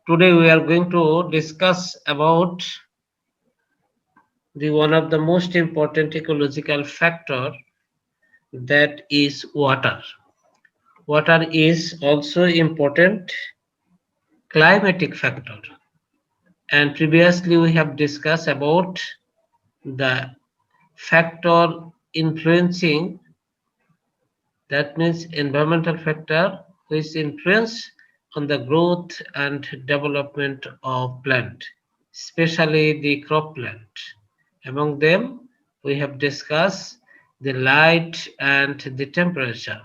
Today we are going to discuss about the one of the most important ecological factor, that is water. Water is also important climatic factor, and previously we have discussed about the factor influencing, that means environmental factor which influence on the growth and development of plant, especially the crop plant. Among them, we have discussed the light and the temperature.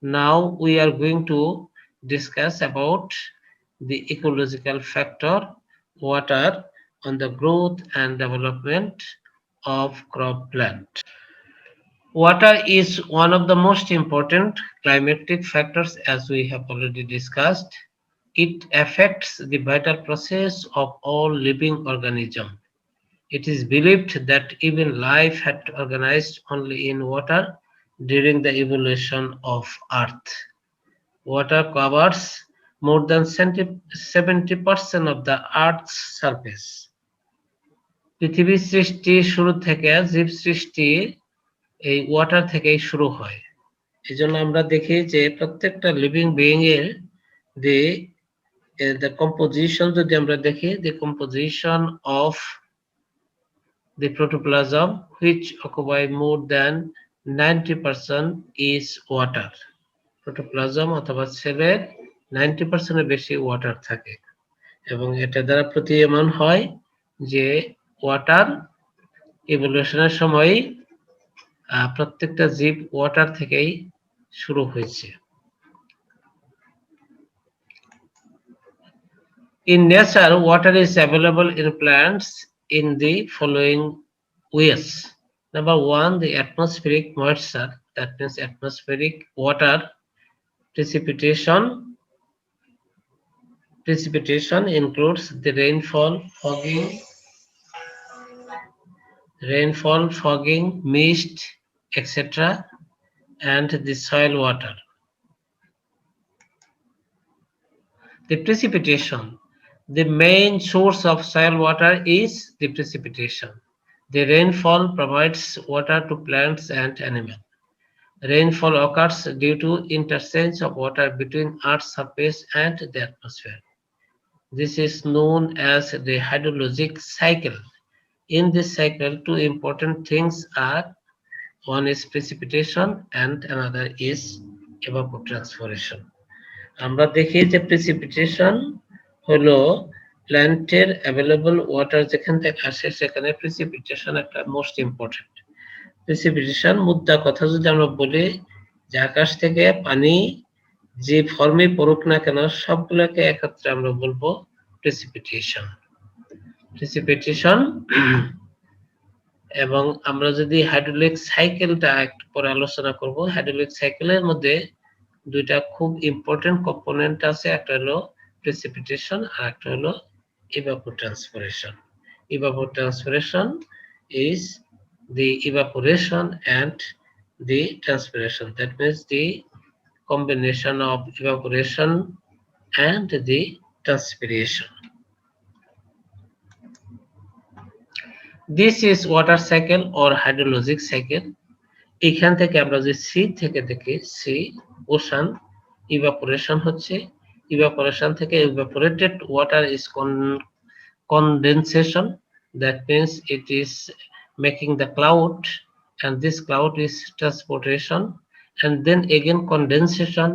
Now we are going to discuss about the ecological factor, water, on the growth and development of crop plant. Water is one of the most important climatic factors, as we have already discussed. It affects the vital process of all living organisms. It is believed that even life had organized only in water during the evolution of Earth. Water covers more than 70% of the Earth's surface. পৃথিবীর সৃষ্টি শুরু থেকে জীব সৃষ্টি এই water থেকেই শুরু হয়। এই জন্য আমরা দেখি যে প্রত্যেকটা লিভিং বিইং এর the the composition, যদি আমরা দেখি the composition of the protoplasm which occupy more than 90% is water. Protoplasm অথবা সেলের 90% এর বেশি ওয়াটার থাকে, এবং এটা দ্বারা প্রতীয়মান হয় যে ওয়াটার ইভলিউশনের সময় প্রত্যেকটা জীব ওয়াটার থেকেই শুরু হয়েছে। In nature, water is available in plants in the following ways. Number one, the atmospheric moisture, that means atmospheric water. Precipitation. Precipitation includes the rainfall, fogging, mist, etc., and the soil water. The precipitation. The main source of soil water is the precipitation. The rainfall provides water to plants and animals. Rainfall occurs due to interchange of water between Earth's surface and the atmosphere. This is known as the hydrologic cycle. In this cycle, two important things are: one is precipitation and another is evapotranspiration. আমরা দেখি যে precipitation হলো প্ল্যান্টের available water যেখান থেকে আসে সেখানে precipitation একটা মোস্ট ইম্পর্টেন্ট। প্রেসিপিটেশন মুদ্রা কথা যদি আমরা বলি যে আকাশ থেকে পানি যে ফর্মে পড়ুক না কেন সবগুলোকে একত্রে আমরা বলবো প্রেসিপিটেশন। প্রেসিপিটেশন এবং আমরা যদি হাইড্রোলিক সাইকেলটা একটু পরে আলোচনা করব। হাইড্রোলিক সাইকেলের মধ্যে দুইটা খুব ইম্পর্টেন্ট কম্পোনেন্ট আছে, একটা হলো প্রেসিপিটেশন আর একটা হলো evapotranspiration. Evapotranspiration is the evaporation and the transpiration. That means the combination of evaporation and the transpiration. This is water cycle or hydrologic cycle. এখান থেকে আমরা যে সি থেকে দেখি সি ওশান, ইভাপোরেশন হচ্ছে, ইভাপোরেশন থেকে evaporated water is condensation. That means it is making the cloud, and this cloud is transportation, and then again condensation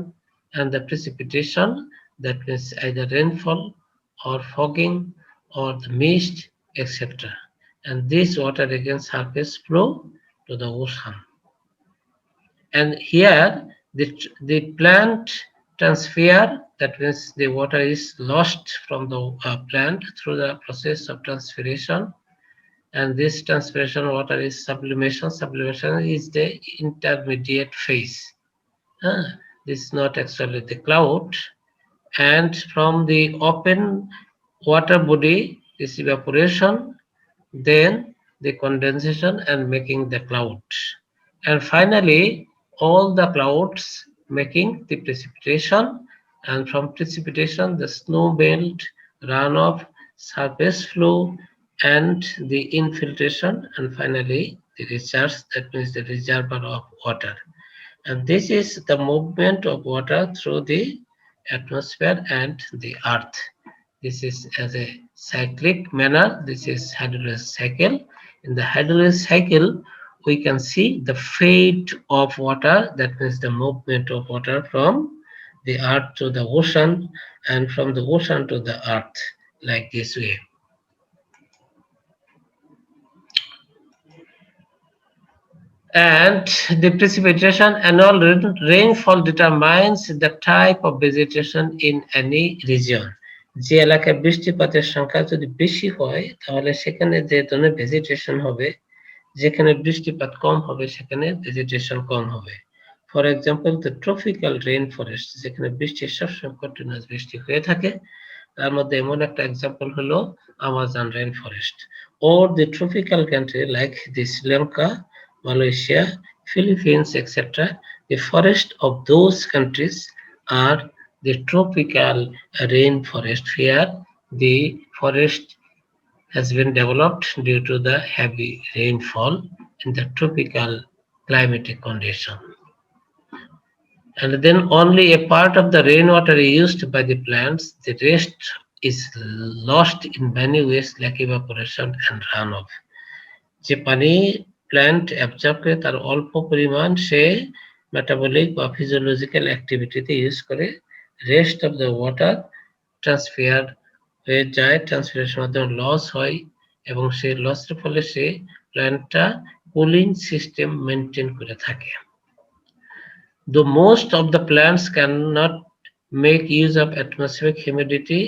and the precipitation, that means either rainfall or fogging or the mist, etc. And this water again surface flow to the ocean. And here the plant transfer, that means the water is lost from the plant through the process of transpiration, and this transpiration water is sublimation. Sublimation is the intermediate phase. This is not actually the cloud, and from the open water body is evaporation, then the condensation and making the cloud, and finally all the clouds making the precipitation, and from precipitation the snow melt, runoff, surface flow, and the infiltration, and finally the recharge, that means the reservoir of water. And this is the movement of water through the atmosphere and the earth. This is as a cyclic manner. This is hydrological cycle. In the hydrological cycle, we can see the fate of water, that means the movement of water from the earth to the ocean and from the ocean to the earth, like this way. And the precipitation, annual rainfall determines the type of vegetation in any region. যে এলাকায় বৃষ্টিপাতের সংখ্যা যদি বেশি হয় তাহলে সেখানে যে ধরনের ভেজিটেশন হবে, যেখানে বৃষ্টিপাত কম হবে সেখানে ভেজিটেশন কম হবে। For example the tropical rain forest, যেখানে বৃষ্টি সবসময় কন্টিনিউয়াস বৃষ্টি হয়ে থাকে, তার মধ্যে এমন একটা এক্সাম্পল হলো Amazon rain forest. or the tropical country like the Sri Lanka, Malaysia, Philippines, etc. The forest of those countries are the tropical rainforest, where the forest has been developed due to the heavy rainfall in the tropical climatic condition. And then only a part of the rainwater is used by the plants, the rest is lost in many ways like evaporation and runoff. যে পানি plant absorb করে তার অল্প পরিমাণ সে metabolic বা physiological অ্যাক্টিভিটিতে use করে, rest of the water transfer হয়ে যায়, ট্রান্সফারের মাধ্যমে লস হয় এবং সেই লসের ফলে সে প্ল্যান্টটা কুলিং সিস্টেম মেনটেন করে থাকে। Though most of the plants cannot make use of atmospheric humidity,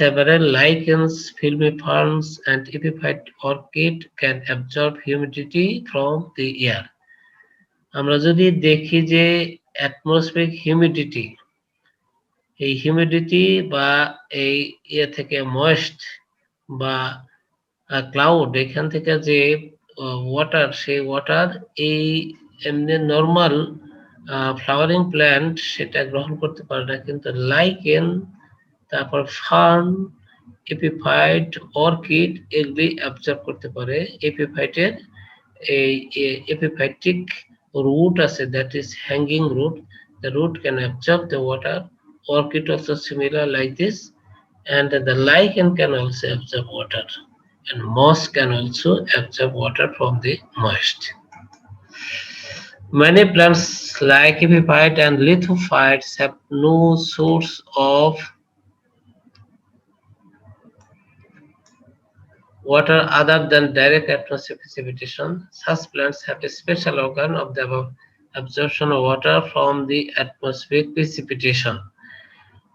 several lichens, filmiforms, and epiphyte orchid can absorb humidity from the air. আমরা যদি দেখি যে atmospheric humidity, এই হিউমিডিটি বা এই ইয়ে থেকে ময়েস্ট বা ক্লাউড, এখান থেকে যে ওয়াটার, সেই ওয়াটার এই এমনি নর্মাল ফ্লাওয়ারিং প্ল্যান্ট সেটা গ্রহণ করতে পারে না, কিন্তু লাইকেন, তারপর ফার্ন, এপিফাইট, অর্কিড এগুলি অ্যাবজর্ব করতে পারে। এপিফাইটের এই এপিফাইটিক root আছে, that is hanging root, the root can absorb the water. Orchid also similar like this, and the lichen can also absorb water, and moss can also absorb water from the moist. Many plants like epiphyte and lithophytes have no source of water other than direct atmospheric precipitation. Such plants have a special organ of the absorption of water from the atmospheric precipitation.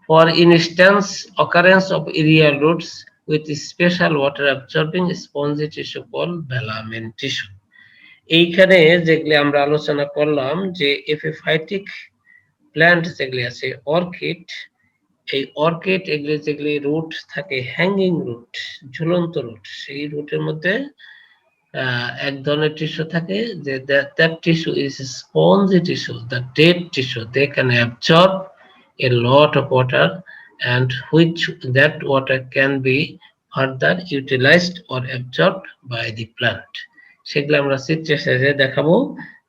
For instance, occurrence of aerial roots with special water absorbing spongy tissue called velamen tissue. এইখানে যেগুলি আমরা আলোচনা করলাম যে epiphytic plant যেগুলি আছে, orchid, এই orchid এগুলি যেগুলি রুট থাকে, হ্যাঙ্গিং রুট, ঝুলন্ত রুট, সেই রুটের মধ্যে এক ধরনের টিস্যু থাকে যে that tissue is spongy tissue, the dead tissue. They can absorb a lot of water, and which that water can be further utilized or absorbed by the plant. সেগুলো আমরা চিত্রের সাহায্যে দেখাবো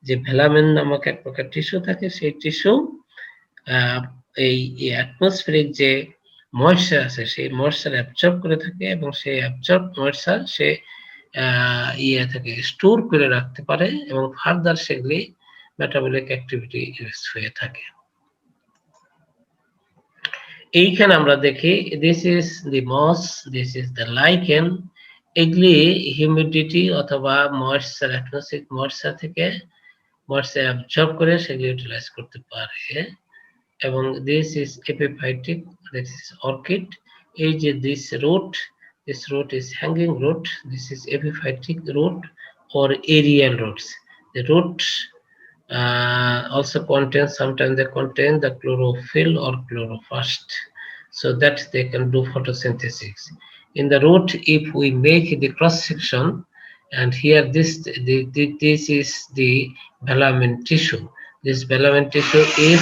যে ভেলামেন নামক এক প্রকার টিস্যু থাকে, সেই টিস্যু এই অ্যাটমসফেরিক যে ময়েশ্চার আছে সেই ময়েশ্চার অ্যাবজর্ব করে থাকে, এবং সেই অ্যাবজর্ব ময়েশ্চার সে ইয়ে থেকে স্টোর করে রাখতে পারে এবং ফার্দার সেগুলি মেটাবলিক অ্যাক্টিভিটি ইউজ হয়ে থাকে। এইখানে আমরা দেখি this is the moss, this is the lichen. এগুলি হিউমিডিটি অথবা ময়েশ্চার, অ্যাটমসফেরিক ময়েশ্চার থেকে ময়েশ্চার অ্যাবজর্ব করে সেগুলি ইউটিলাইজ করতে পারে। এবং this is epiphytic, this is orchid. এই যে this root is hanging root, this is epiphytic root or aerial roots. The roots also contain, sometimes they contain the chlorophyll or chlorophyst, so that they can do photosynthesis. In the root, if we make the cross section, and here this is the velamen tissue. This velamen tissue is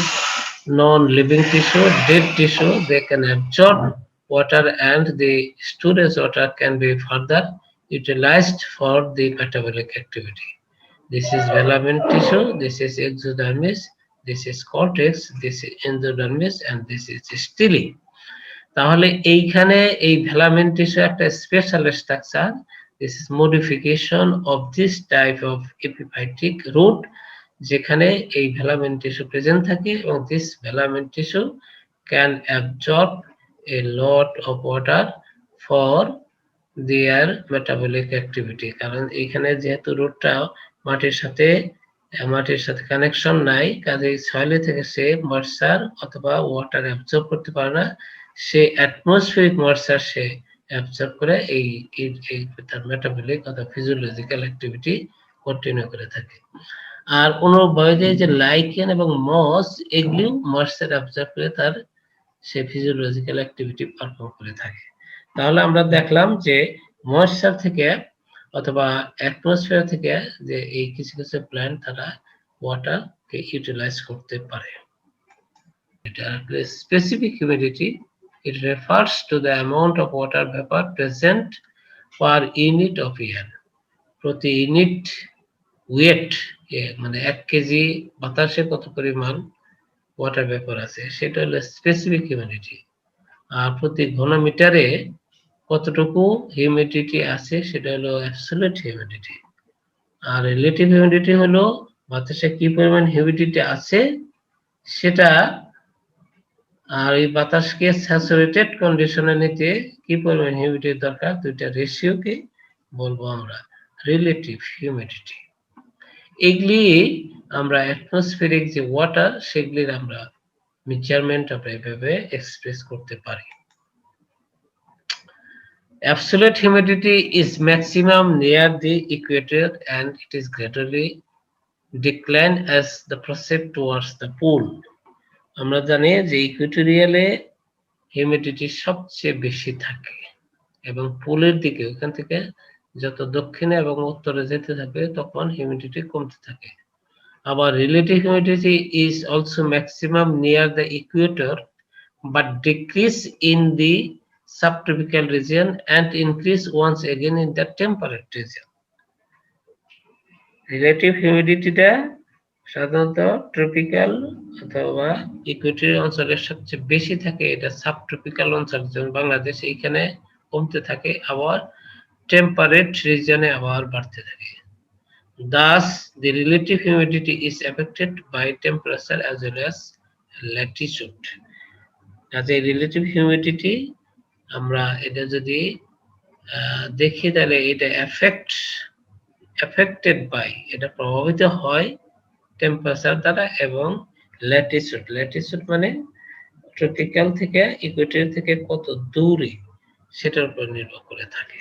non-living tissue, dead tissue. They can absorb water and the storage water can be further utilized for the metabolic activity. This is velamen tissue, this is exodermis, this is cortex, this is endodermis, and this is stele. তাহলে এইখানে এই velamen tissue একটা special structure. This is modification of this type of epiphytic root, যেখানে এই velamen tissue present থাকে এবং this velamen tissue can absorb a lot of water for their metabolic activity. কারণ এইখানে যেহেতু রুটটা মাটির সাথে কানেকশন নাই, কাজেই সয়েলে থেকে সে ময়েশ্চার অথবা ওয়াটার অ্যাবজর্ব করতে পারে না, সে অ্যাটমসফিয়ারিক ময়েশ্চার সে অ্যাবজর্ব করে এই তার মেটাবলিক অথবা ফিজিওলজিক্যাল অ্যাক্টিভিটি কন্টিনিউ করে থাকে। আর অনুরূপভাবে যে লাইকেন এবং মস, এগুলিও ময়েশ্চার অ্যাবজর্ব করে তার সে ফিজিওলজিক্যাল অ্যাক্টিভিটি পারফর্ম করে থাকে। তাহলে আমরা দেখলাম যে ময়েশ্চার থেকে অথবা অ্যাটমসফিয়ার থেকে যে এই কিছু কিছু প্ল্যান্ট তারা ওয়াটারকে ইউটিলাইজ করতে পারে। এটা specific humidity, it refers to the amount of water vapor present per unit of air. প্রতি ইউনিট ওয়েট, মানে 1 কেজি বাতাসে কত পরিমাণ ওয়াটার ভেপর আছে সেটা হলো স্পেসিফিক হিউমিডিটি। আর প্রতি ঘনমিটারে কতটুকু হিউমিডিটি আছে সেটা হলো অ্যাবসলিউট হিউমিডিটি। আর রিলেটিভ হিউমিডিটি হলো বাতাসে কি পরিমাণ হিউমিডিটি আছে সেটা, আর এই বাতাসকে স্যাচুরেটেড কন্ডিশনে নিতে কি পরিমাণ হিউমিডিটি দরকার, দুইটা রেশিওকে বলবো আমরা রিলেটিভ হিউমিডিটি। এগুলি আমরা অ্যাটমসফিয়ারিক যে ওয়াটার সেগুলির আমরা মেজারমেন্ট আমরা এভাবে এক্সপ্রেস করতে পারি। Absolute humidity is maximum near the equator and it is gradually decline as the proceed towards the pole. আমরা জানি যে ইকুয়েটোরিয়ালে হিউমিডিটি সবচেয়ে বেশি থাকে এবং পোলের দিকে ওখান থেকে যত দক্ষিণে এবং উত্তরে যেতে থাকবে তখন হিউমিডিটি কমতে থাকে। আবার relative humidity is also maximum near the Ecuador but decrease in the subtropical region and increase once again in the temperate region. Relative হিউমিডিটিটা সাধারণত ট্রপিক্যাল অথবা ইকুয়েটরিয়াল অঞ্চলে সবচেয়ে বেশি থাকে, এটা সাবট্রপিক্যাল অঞ্চল যেমন বাংলাদেশ এইখানে কমতে থাকে, আবার টেম্পারেট রিজনে আবার বাড়তে থাকে। Thus the relative humidity is affected by temperature as well as latitude. কাজে রিলেটিভ হিউমিডিটি আমরা এটা যদি দেখি তাহলে এটা এফেক্টেড বাই, এটা প্রভাবিত হয় টেম্পারেচার দ্বারা এবং ল্যাটিটিউড মানে ট্রপিক্যাল থেকে ইকুয়েটর থেকে কত দূরে সেটার উপর নির্ভর করে থাকে।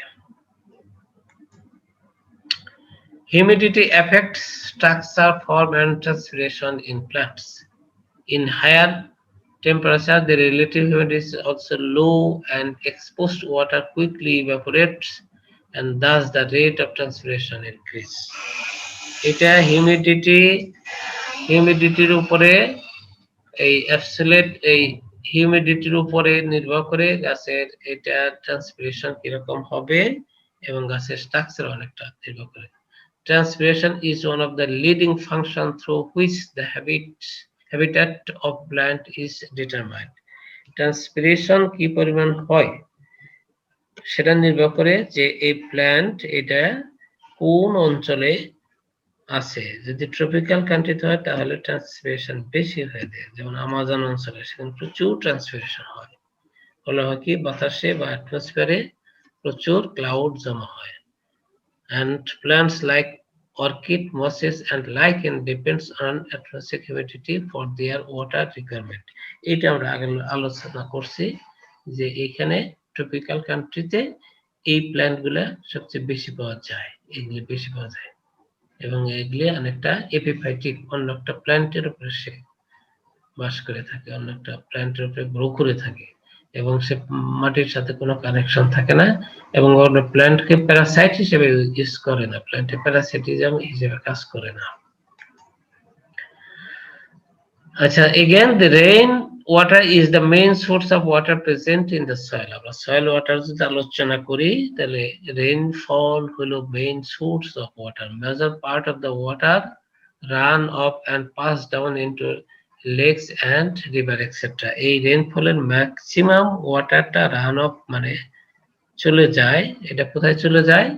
Humidity affects structure, form and transpiration in plants. In higher temperature, the relative humidity is also low and exposed water quickly evaporates and thus the rate of transpiration increase. এটা হিউমিডিটির উপরে এই অ্যাবসলিউট এই হিউমিডিটির উপরে নির্ভর করে গাছের এটা ট্রান্সপিরেশন কিরকম হবে এবং গাছের স্ট্রাকচার অনেকটা নির্ভর করে। Transpiration is one of the leading function through which the habitat of plant is determined. Transpiration কি পরিমাণ হয় সেটা নির্ভর করে যে এই প্ল্যান্ট এটা কোন অঞ্চলে আছে। যদি ট্রপিক্যাল কান্ট্রিতে হয় তাহলে ট্রান্সপিরেশন বেশি হয়ে যায়, যেমন আমাজন অঞ্চলে সেখানে প্রচুর ট্রান্সপিরেশন হয়, ফলে হয় কি বাতাসে বা অ্যাটমসফিয়ারে প্রচুর ক্লাউড জমা হয়। And plants like orchid, mosses and lichen depends on atmospheric humidity for their water requirement. এটা আমরা আগে আলোচনা করছি যে এখানে ট্রপিক্যাল কান্ট্রিতে এই প্ল্যান্ট গুলা সবচেয়ে বেশি পাওয়া যায়, এগুলি বেশি পাওয়া যায় এবং এগুলি অনেকটা এপিফাইটিক, অন্য একটা প্ল্যান্টের উপরে সে বাস করে থাকে, অন্য একটা প্ল্যান্টের উপরে গ্রো করে থাকে এবং সে মাটির সাথে কোনো কানেকশন থাকে না এবং অন্য প্ল্যান্টকে প্যারাসাইট হিসেবে ইউজ করে না, প্ল্যান্টে প্যারাসাইটিজম হিসেবে কাজ করে না। আচ্ছা, again the rain water is the main source of water present in the soil. আমরা soil water যদি আলোচনা করি তাহলে rainfall হলো main source of water. Major part of the water run off and pass down into lakes and river etc. এই রেইনফলের maximum ওয়াটারটা run of মানে চলে যায়। এটা কোথায় চলে যায়?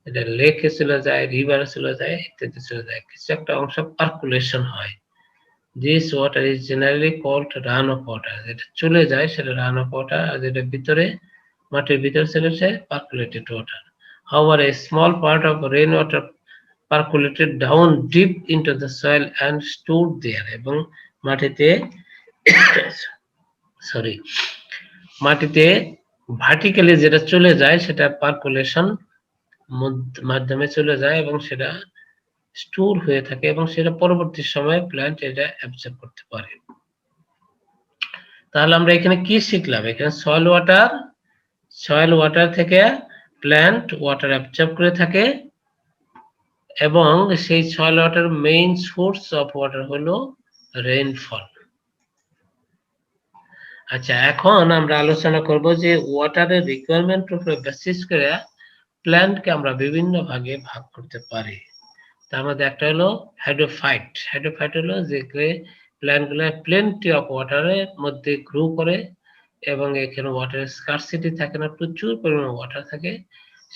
এটা লেকে চলে যায়, রিভারে চলে যায়, ইত্যাদি চলে যায়। কিছু একটা অংশ পার্কুলেশন হয়। This water is generally called runoff water. যেটা চলে যায় সেটা runoff water, আর যেটা ভিতরে মাটির ভিতরে চলে যায় percolated water. However, a small part of rainwater percolated down deep into the soil and stored there. এবং মাটিতে সরি মাটিতে ভার্টিক্যালি যেটা চলে যায় সেটা পার্কুলেশন মাধ্যমে চলে যায় এবং সেটা স্টোর হয়ে থাকে এবং সেটা পরবর্তী সময়ে প্ল্যান্ট এটা অ্যাবজর্ব করতে পারে। তাহলে আমরা এখানে কি শিখলাম? এখানে সয়েল ওয়াটার থেকে প্ল্যান্ট ওয়াটার অ্যাবজর্ব করে থাকে এবং সেই soil water main source of water হলো রেইনফল। আচ্ছা, এখন আমরা আলোচনা করব যে ওয়াটারের রিকোয়ারমেন্টের উপর বেসিস করে প্ল্যান্টকে আমরা বিভিন্ন ভাগে ভাগ করতে পারি। তার মধ্যে একটা হলো হাইড্রোফাইট। হাইড্রোফাইট হলো যে প্ল্যান্টগুলো প্লেন্টি অফ ওয়াটারের মধ্যে গ্রো করে এবং এখানে ওয়াটারের স্কারসিটি থাকে না, প্রচুর পরিমাণে ওয়াটার থাকে,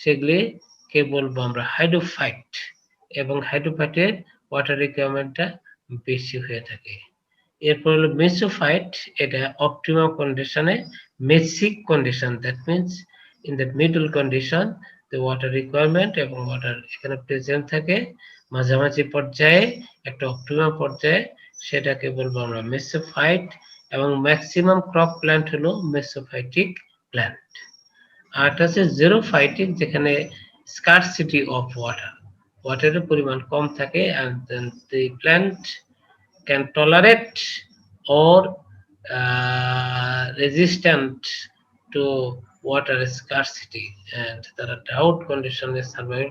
সেগুলিকে বলবো আমরা হাইড্রোফাইট। এবং হাইড্রোফাইটের ওয়াটার রিকোয়ারমেন্টটা বেশি হয়ে থাকে। এরপর হলো মেসোফাইট। এটা অপটিমাম কন্ডিশনে, mesic condition, that means in the middle condition the water requirement এবং ওয়াটার এখানে প্রেজেন্ট থাকে মাঝামাঝি পর্যায়ে, একটা অপটিমাম পর্যায়ে, সেটাকে বলবো আমরা মেসোফাইট। এবং ম্যাক্সিমাম ক্রপ প্ল্যান্ট হলো মেসোফাইটিক প্ল্যান্ট। আর একটা হচ্ছে জেরোফাইটিক, যেখানে স্কারসিটি অফ ওয়াটারের পরিমাণ কম থাকে and then the plant can tolerate or resistant to water scarcity and তারা drought কন্ডিশনে সার্ভাইভ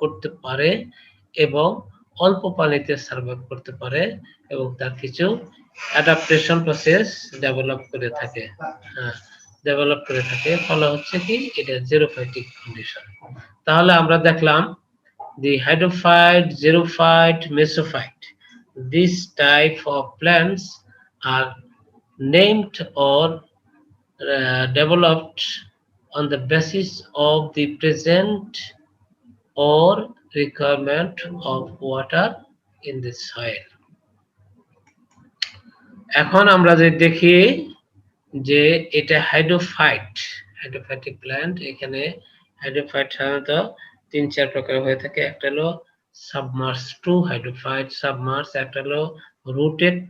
করতে পারে এবং অল্প পানিতে সার্ভাইভ করতে পারে এবং তার কিছু অ্যাডাপ্টেশন প্রসেস ডেভেলপ করে থাকে। ফলে হচ্ছে কি এটা জেরোফাইটিক কন্ডিশন। তাহলে আমরা দেখলাম the hydrophyte, xerophyte, mesophyte. This type of plants are named or developed on the basis of the present or requirement of water in the soil. এখন আমরা যে দেখি যে এটা হাইড্রোফাইটিক প্ল্যান্ট। এখানে হাইড্রোফাইট সাধারণত 3-4 প্রকার হয়ে থাকে। একটা হলো সাবমার্স টু হাইড্রোফাইট সাবমার্স, একটা হলো রুটেড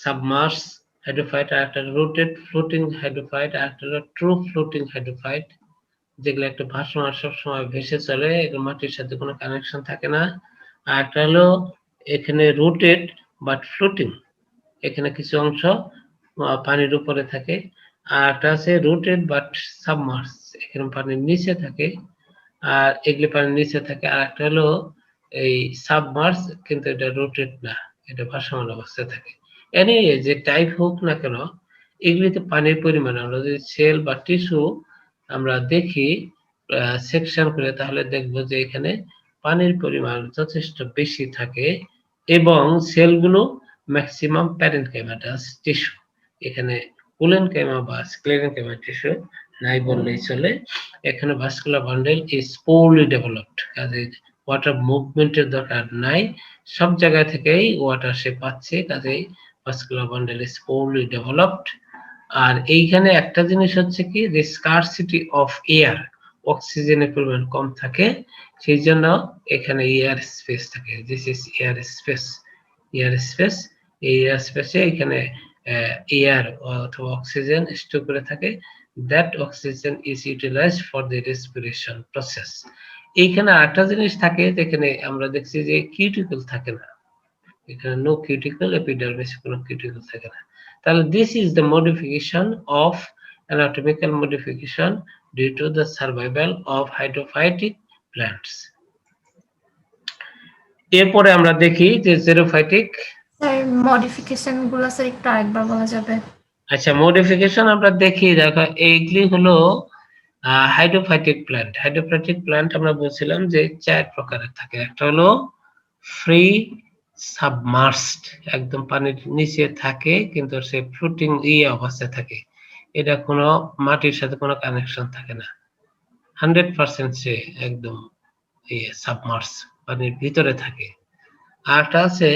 সাবমার্স হাইড্রোফাইট, আর একটা রুটেড ফ্লোটিং হাইড্রোফাইট, আর একটা হলো ট্রু ফ্লোটিং হাইড্রোফাইট, যেগুলো একটা ভাসমান সবসময় ভেসে চলে, এগুলো মাটির সাথে কোনো কানেকশন থাকে না। আর একটা হলো এখানে রুটেড বাট ফ্লোটিং, এখানে কিছু অংশ পানির উপরে থাকে। আর একটা আছে রুটেড বাট সাবমার্স, এখানে পানির নিচে থাকে, আর এগুলি পানির নিচে থাকে। আর একটা হলো এই সাবমার্স, কিন্তু এটা রুটেড না, এটা ভাসমান অবস্থায় থাকে। এনিওয়ে যে টাইপ হোক না কেন, এগুলিতে পানির পরিমাণ আমরা যদি সেল বা টিস্যু আমরা দেখি সেকশন করে, তাহলে দেখবো যে এখানে পানির পরিমাণ যথেষ্ট বেশি থাকে এবং সেলগুলো ম্যাক্সিমাম প্যারেনকাইমাটাস টিস্যু, এখানে কোলেনকাইমা বা স্ক্লেরেনকাইমা টিস্যু নাই বললেই চলে। এখানে vascular bundle is poorly developed, কাজে ওয়াটার মুভমেন্টের দরকার নাই, সব জায়গা থেকেই ওয়াটার সে পাচ্ছে, কাজেই vascular bundle is poorly developed. আর এইখানে একটা জিনিস হচ্ছে কি, যে স্কারসিটি অফ এয়ার, অক্সিজেনের পরিমাণ কম থাকে, সেই জন্য এখানে এয়ার স্পেস থাকে। This is air space. এই এয়ার স্পেসে এখানে এয়ার অথবা অক্সিজেন স্টোর করে থাকে। That oxygen is utilised for the respiration process. এইখানে আরেকটা জিনিস থাকে, যেখানে আমরা দেখছি যে কিউটিকল থাকে না, এখানে নো কিউটিকল, এপিডার্মিসে কোনো কিউটিকল থাকে না। তাহলে this is the modification of anatomical modification due to the survival of hydrophytic plants. এরপরে আমরা দেখি যে জেরোফাইটিক স্যার মডিফিকেশন গুলো স্যার একটু আরেকবার বলা যাবে? আচ্ছা, মডিফিকেশন আমরা দেখি। দেখো, এইগুলি হলো হাইড্রোফাইটিক প্ল্যান্ট। হাইড্রোফাইটিক প্ল্যান্ট আমরা বলছিলাম যে 4 প্রকারের থাকে। একটা হলো ফ্রি সাবমার্সড, একদম পানির নিচে থাকে কিন্তু সে ফ্লোটিং অবস্থায় থাকে। এটা কোনো মাটির সাথে কোনো কানেকশন থাকে না, 100% সে একদম সাবমার্স, পানির ভিতরে থাকে। আরেকটা আছে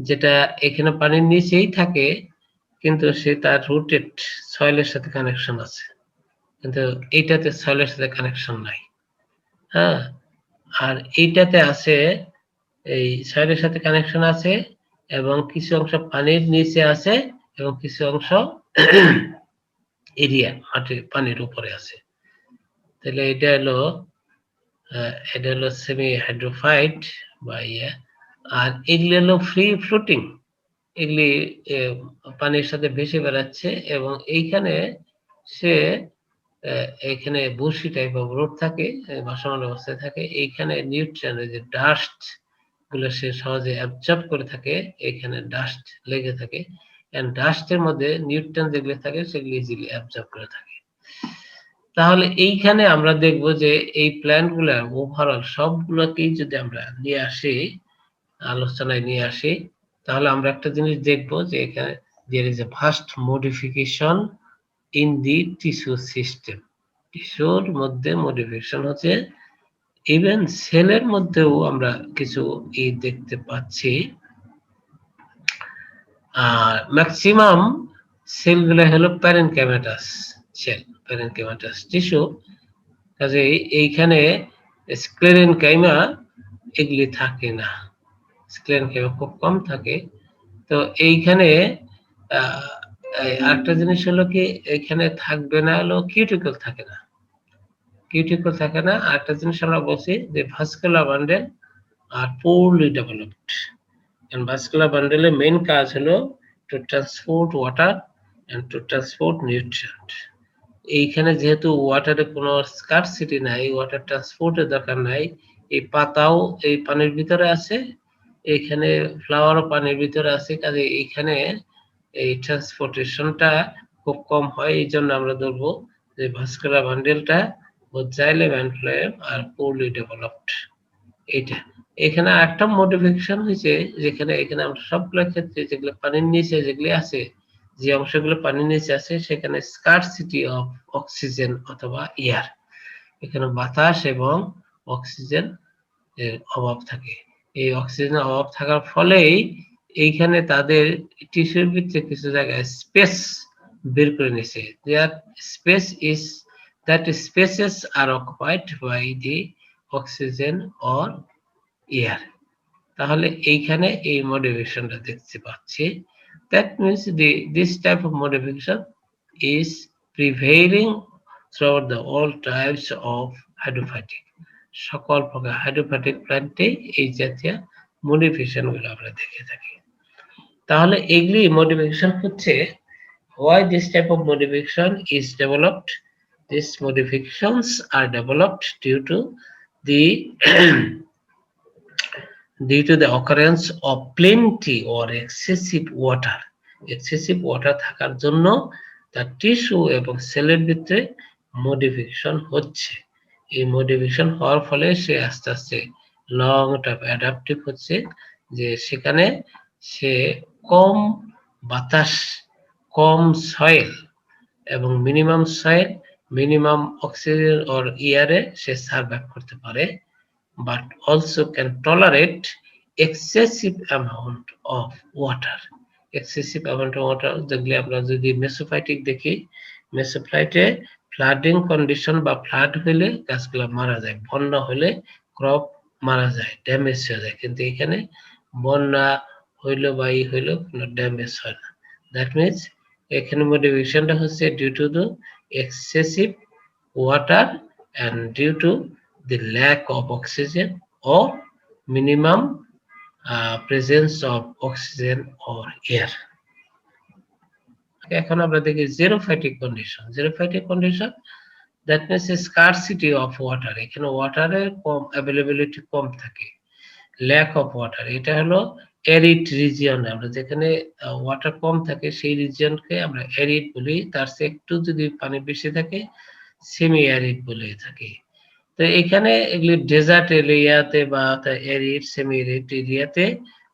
যেটা এখানে পানির নিচেই থাকে কিন্তু সে তার রুটেড সয়েলের সাথে কানেকশন আছে, কিন্তু এইটাতে সয়েলের সাথে কানেকশন নাই। হ্যাঁ, আর এইটাতে আছে, এই সয়েলের সাথে কানেকশন আছে এবং কিছু অংশ পানির নিচে আছে এবং কিছু অংশ এরিয়া মাটির পানির উপরে আছে। তাহলে এটা হলো সেমি হাইড্রোফাইট বা আর এগুলি হলো ফ্রি ফ্লোটিং। এগুলি পানির সাথে ভেসে বেড়াচ্ছে এবং এইখানে সে এখানে বসি টাইপ অফ রোড থাকে, ভাসমান অবস্থায় থাকে। এইখানে নিউট্রিয়েন্ট, যে ডাস্ট গুলো সে সহজে অ্যাবজর্ব করে থাকে, এখানে ডাস্ট লেগে থাকে, এন্ড ডাস্টের মধ্যে নিউট্রিয়েন্ট যেগুলো থাকে সেগুলি ইজিলি অ্যাবজর্ব করে থাকে। তাহলে এইখানে আমরা দেখব যে এই প্ল্যান্ট গুলা ওভারঅল সবগুলোকেই যদি আমরা নিয়ে আসি, আলোচনায় নিয়ে আসি, তাহলে আমরা একটা জিনিস দেখব যে এখানে there is a vast modification in the tissue system. টিস্যুর মধ্যে মডিফিকেশন হচ্ছে, ইভেন সেলের মধ্যেও আমরা কিছু দেখতে পাচ্ছি। আর ম্যাক্সিমাম সেলগুলো হলো প্যারেনকাইমাটাস সেল, প্যারেনকাইমাটাস টিস্যু। কাজে এইখানে স্ক্লেরেনকাইমা এগুলি থাকে না, স্ক্লেরেনকাইমা খুব কম থাকে। তো এইখানে আরেকটা জিনিস হলো কি, এখানে থাকবে না হলো কিউটিকল থাকে না, কিউটিকল থাকে না। আরেকটা জিনিস আমরা বলছি যে vascular bundle are poorly developed, and vascular বান্ডেলের মেইন কাজ হলো to transport water and to transport nutrient. এইখানে যেহেতু ওয়াটারের কোনো স্কারসিটি নাই, ওয়াটার ট্রান্সপোর্টের দরকার নাই, এই পাতাও এই পানির ভিতরে আছে, এইখানে ফ্লাওয়ারও পানির ভিতরে আছে, কাজে এইখানে এই ট্রান্সপোর্টেশনটা খুব কম হয়। এই জন্য আমরা ধরবো যে ভাস্কুলার বান্ডেলটা xylem and phloem are poorly developed. এইটা এখানে একটা মডিফিকেশন হয়েছে, যেখানে এখানে আমরা সবগুলোর ক্ষেত্রে যেগুলো পানির নিচে যেগুলি আছে, যে অংশগুলো পানির নিচে আছে সেখানে স্কারসিটি অফ অক্সিজেন অথবা এয়ার, এখানে বাতাস এবং অক্সিজেন এর অভাব থাকে। এই অক্সিজেনের অভাব থাকার ফলেই এইখানে তাদের টিস্যুর ভিতরে কিছু জায়গায় স্পেস বের করে নিয়েছে। There space is that spaces are occupied by the oxygen or air. তাহলে এইখানে এই মডিফিকেশনটা দেখতে পাচ্ছি। That means this type of modification is prevailing throughout the all types of hydrophytic. সকল প্রকার হাইড্রোফাইটিক প্ল্যান্টে এই জাতীয় মডিফিকেশন গুলো আমরা দেখে থাকি। তাহলে এগুলি মডিফিকেশন হচ্ছে, why this type of modification is developed. These modifications are developed the due to the occurrence of plenty or excessive water. excessive water থাকার জন্য তার টিস্যু এবং সেলের ভিতরে মডিফিকেশন হচ্ছে। এই মডিফিকেশন হওয়ার ফলে সে আস্তে আস্তে লং টাইম অ্যাডাপটিভ হচ্ছে, যে সেখানে সে কম বাতাস, কম সয়েল এবং minimum soil, minimum oxygen or এয়ারে সে সার্ভাইভ করতে পারে, but also can tolerate excessive amount of water. excessive amount of water যেগুলি আমরা যদি মেসোফাইটিক দেখি, মেসোফাইটে ফ্লাডিং কন্ডিশন বা ফ্লাড হলে গাছগুলো মারা যায়, বন্যা হলে ক্রপ মারা যায়, ড্যামেজ হয়ে যায়, কিন্তু এখানে বন্যা হইলো বা হইলো কোনো ড্যামেজ হয় না। দ্যাট মিনস এখানে মডিফিকেশনটা হচ্ছে due to the excessive water and due to the lack of oxygen or minimum presence of oxygen or air. এখন আমরা দেখি xerophytic condition. Xerophytic condition, that means a scarcity of water. এখানে ওয়াটারের কম availability কম থাকে, lack of water, এটা হলো arid region, আমরা যেখানে water কম থাকে সেই রিজিয়নকে আমরা অ্যারিড বলি, তার চেয়ে একটু যদি পানি বেশি থাকে সেমি অ্যারিড বলে থাকি। তো এখানে এগুলি ডেজার্ট এরিয়াতে বা অ্যারিড সেমি অ্যারিড এরিয়াতে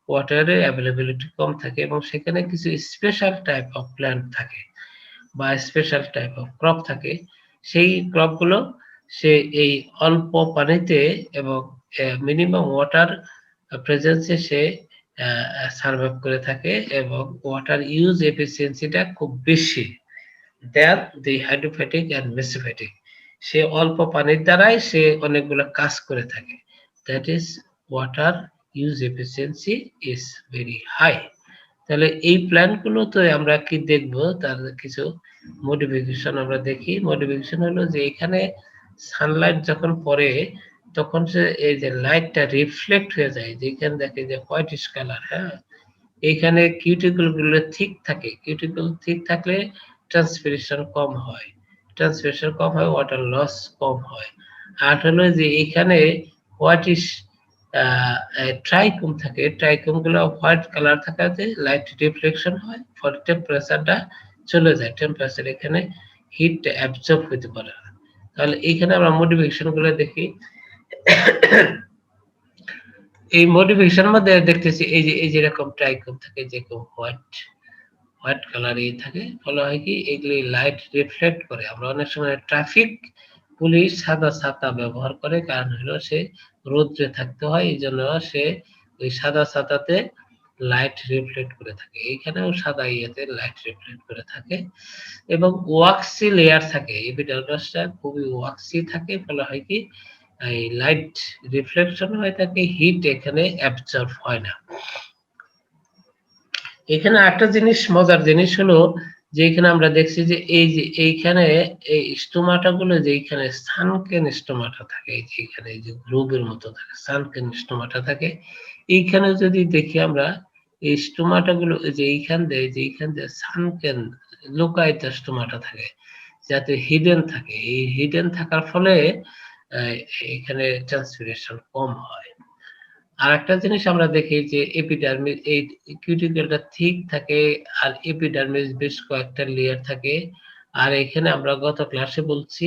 ওয়াটারের অ্যাভেলেবিলিটি কম থাকে এবং সেখানে কিছু স্পেশাল টাইপ অফ প্ল্যান্ট থাকে বা স্পেশাল টাইপ অফ ক্রপ থাকে। সেই ক্রপগুলো সে এই অল্প পানিতে এবং মিনিমাম ওয়াটার প্রেজেন্সে সে সার্ভাইভ করে থাকে এবং ওয়াটার ইউজ এফিসিয়েন্সিটা খুব বেশি দেন দি হাইড্রোফ্যাটিক অ্যান্ড মেসোফ্যাটিক। সে অল্প পানির দ্বারাই সে অনেকগুলো কাজ করে থাকে। That is water use efficiency is very high. তাহলে এই প্ল্যানগুলো তো আমরা কি দেখব, তার কিছু মডিফিকেশন আমরা দেখি। মডিফিকেশন হলো যে এখানে সানলাইট যখন পড়ে তখন সে এই যে লাইটটা রিফ্লেক্ট হয়ে যায়, যেখানে দেখে যে হোয়াইটিশ কালার, হ্যাঁ, এখানে কিউটিকল গুলো ঠিক থাকে। কিউটিকল ঠিক থাকলে ট্রান্সপিরেশন কম হয়, ট্রান্সপিরেশন কম হয়, ওয়াটার লস কম হয়। আর হলো যে এখানে হোয়াইটিশ ট্রাইকোম থাকে, ট্রাইকোম গুলো হোয়াইট কালার থাকাতে লাইট রিফ্লেকশন হয়, ফলে টেম্পারেচারটা চলে যায়, টেম্পারেচার এখানে হিট অ্যাবজর্ব হতে পারে না। তাহলে এখানে আমরা মডিফিকেশন গুলো দেখি। এই মডিফিকেশন মধ্যে দেখতেছি এই যে এরকম ট্রাইকোম থাকে, যেরকম হোয়াইট কালার থাকে, ফলে হয় কি এগুলি লাইট রিফ্লেক্ট করে। আমরা অনেক সময় ট্রাফিক পুলিশ সাদা ছাতা ব্যবহার করে, কারণ হলো সে রোদ্রে থাকতে হয়, এই জন্য সে ওই সাদা ছাতাতে লাইট রিফ্লেক্ট করে থাকে। এইখানেও সাদা ইয়েতে লাইট রিফ্লেক্ট করে থাকে এবং ওয়াক্সি লেয়ার থাকে, এপিডার্মাসটা খুবই ওয়াক্সি থাকে, ফলে হয় কি এই লাইট রিফ্লেকশন হয়ে থাকে, হিট এখানে অ্যাবজর্ব হয় না। এখানে একটা জিনিস, মজার জিনিস হলো যে এখানে আমরা দেখছি যে এই যে এইখানে এই স্টোমাটা গুলো, যে এইখানে সানকেন স্টোমাটা থাকে, এই যে এখানে এই যে গ্লোবের মতো থাকে সানকেন স্টোমাটা থাকে, এইখানে যদি দেখি আমরা এই স্টোমাটা গুলো যে এইখান দিয়ে সানকেন লুকায়িত স্টোমাটা থাকে, যাতে হিডেন থাকে। এই হিডেন থাকার ফলে এখানে ট্রান্সপিরেশন কম হয়। আর একটা জিনিস আমরা দেখি যে এপিডার্মিস, এই কিউটিকলটা ঠিক থাকে আর এপিডার্মিস বেশ কয়েকটা লেয়ার থাকে। আর এখানে আমরা গত ক্লাসে বলছি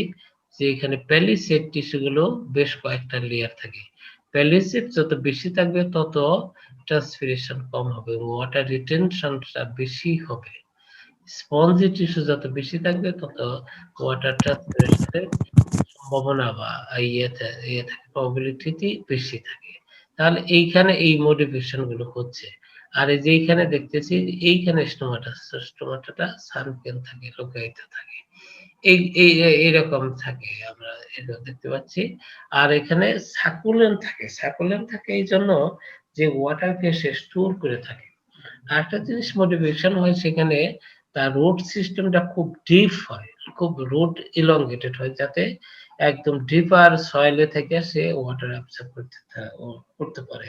যে এখানে প্যালিসেড টিস্যু গুলো বেশ কয়েকটা লেয়ার থাকে। প্যালিসেড যত বেশি থাকবে তত ট্রান্সপিরেশন কম হবে, ওয়াটার রিটেনশনটা বেশি হবে। স্পঞ্জি টিস্যু যত বেশি থাকবে তত ওয়াটার ট্রান্সপিরেশনের সম্ভাবনা বা ইয়ে থাকে, প্রবাবিলিটি বেশি থাকে। তাহলে এইখানে এই মডিফিকেশন গুলো হচ্ছে। আর এই যে এইখানে দেখতেছি এইখানে স্টোমাটাটা সানকেন থাকে, লুকায়িত থাকে, এইরকম থাকে, আমরা এটা দেখতে পাচ্ছি। আর এখানে সাকুলেন্ট থাকে এই জন্য যে ওয়াটারকে সে স্টোর করে থাকে। আরেকটা জিনিস মডিফিকেশন হয় সেখানে, তার রুট সিস্টেমটা খুব ডিপ হয়, খুব রুট ইলংগেটেড হয়, যাতে একদম ডিপার সয়েলে থেকে সে ওয়াটার অ্যাবসর্ব করতে পারে।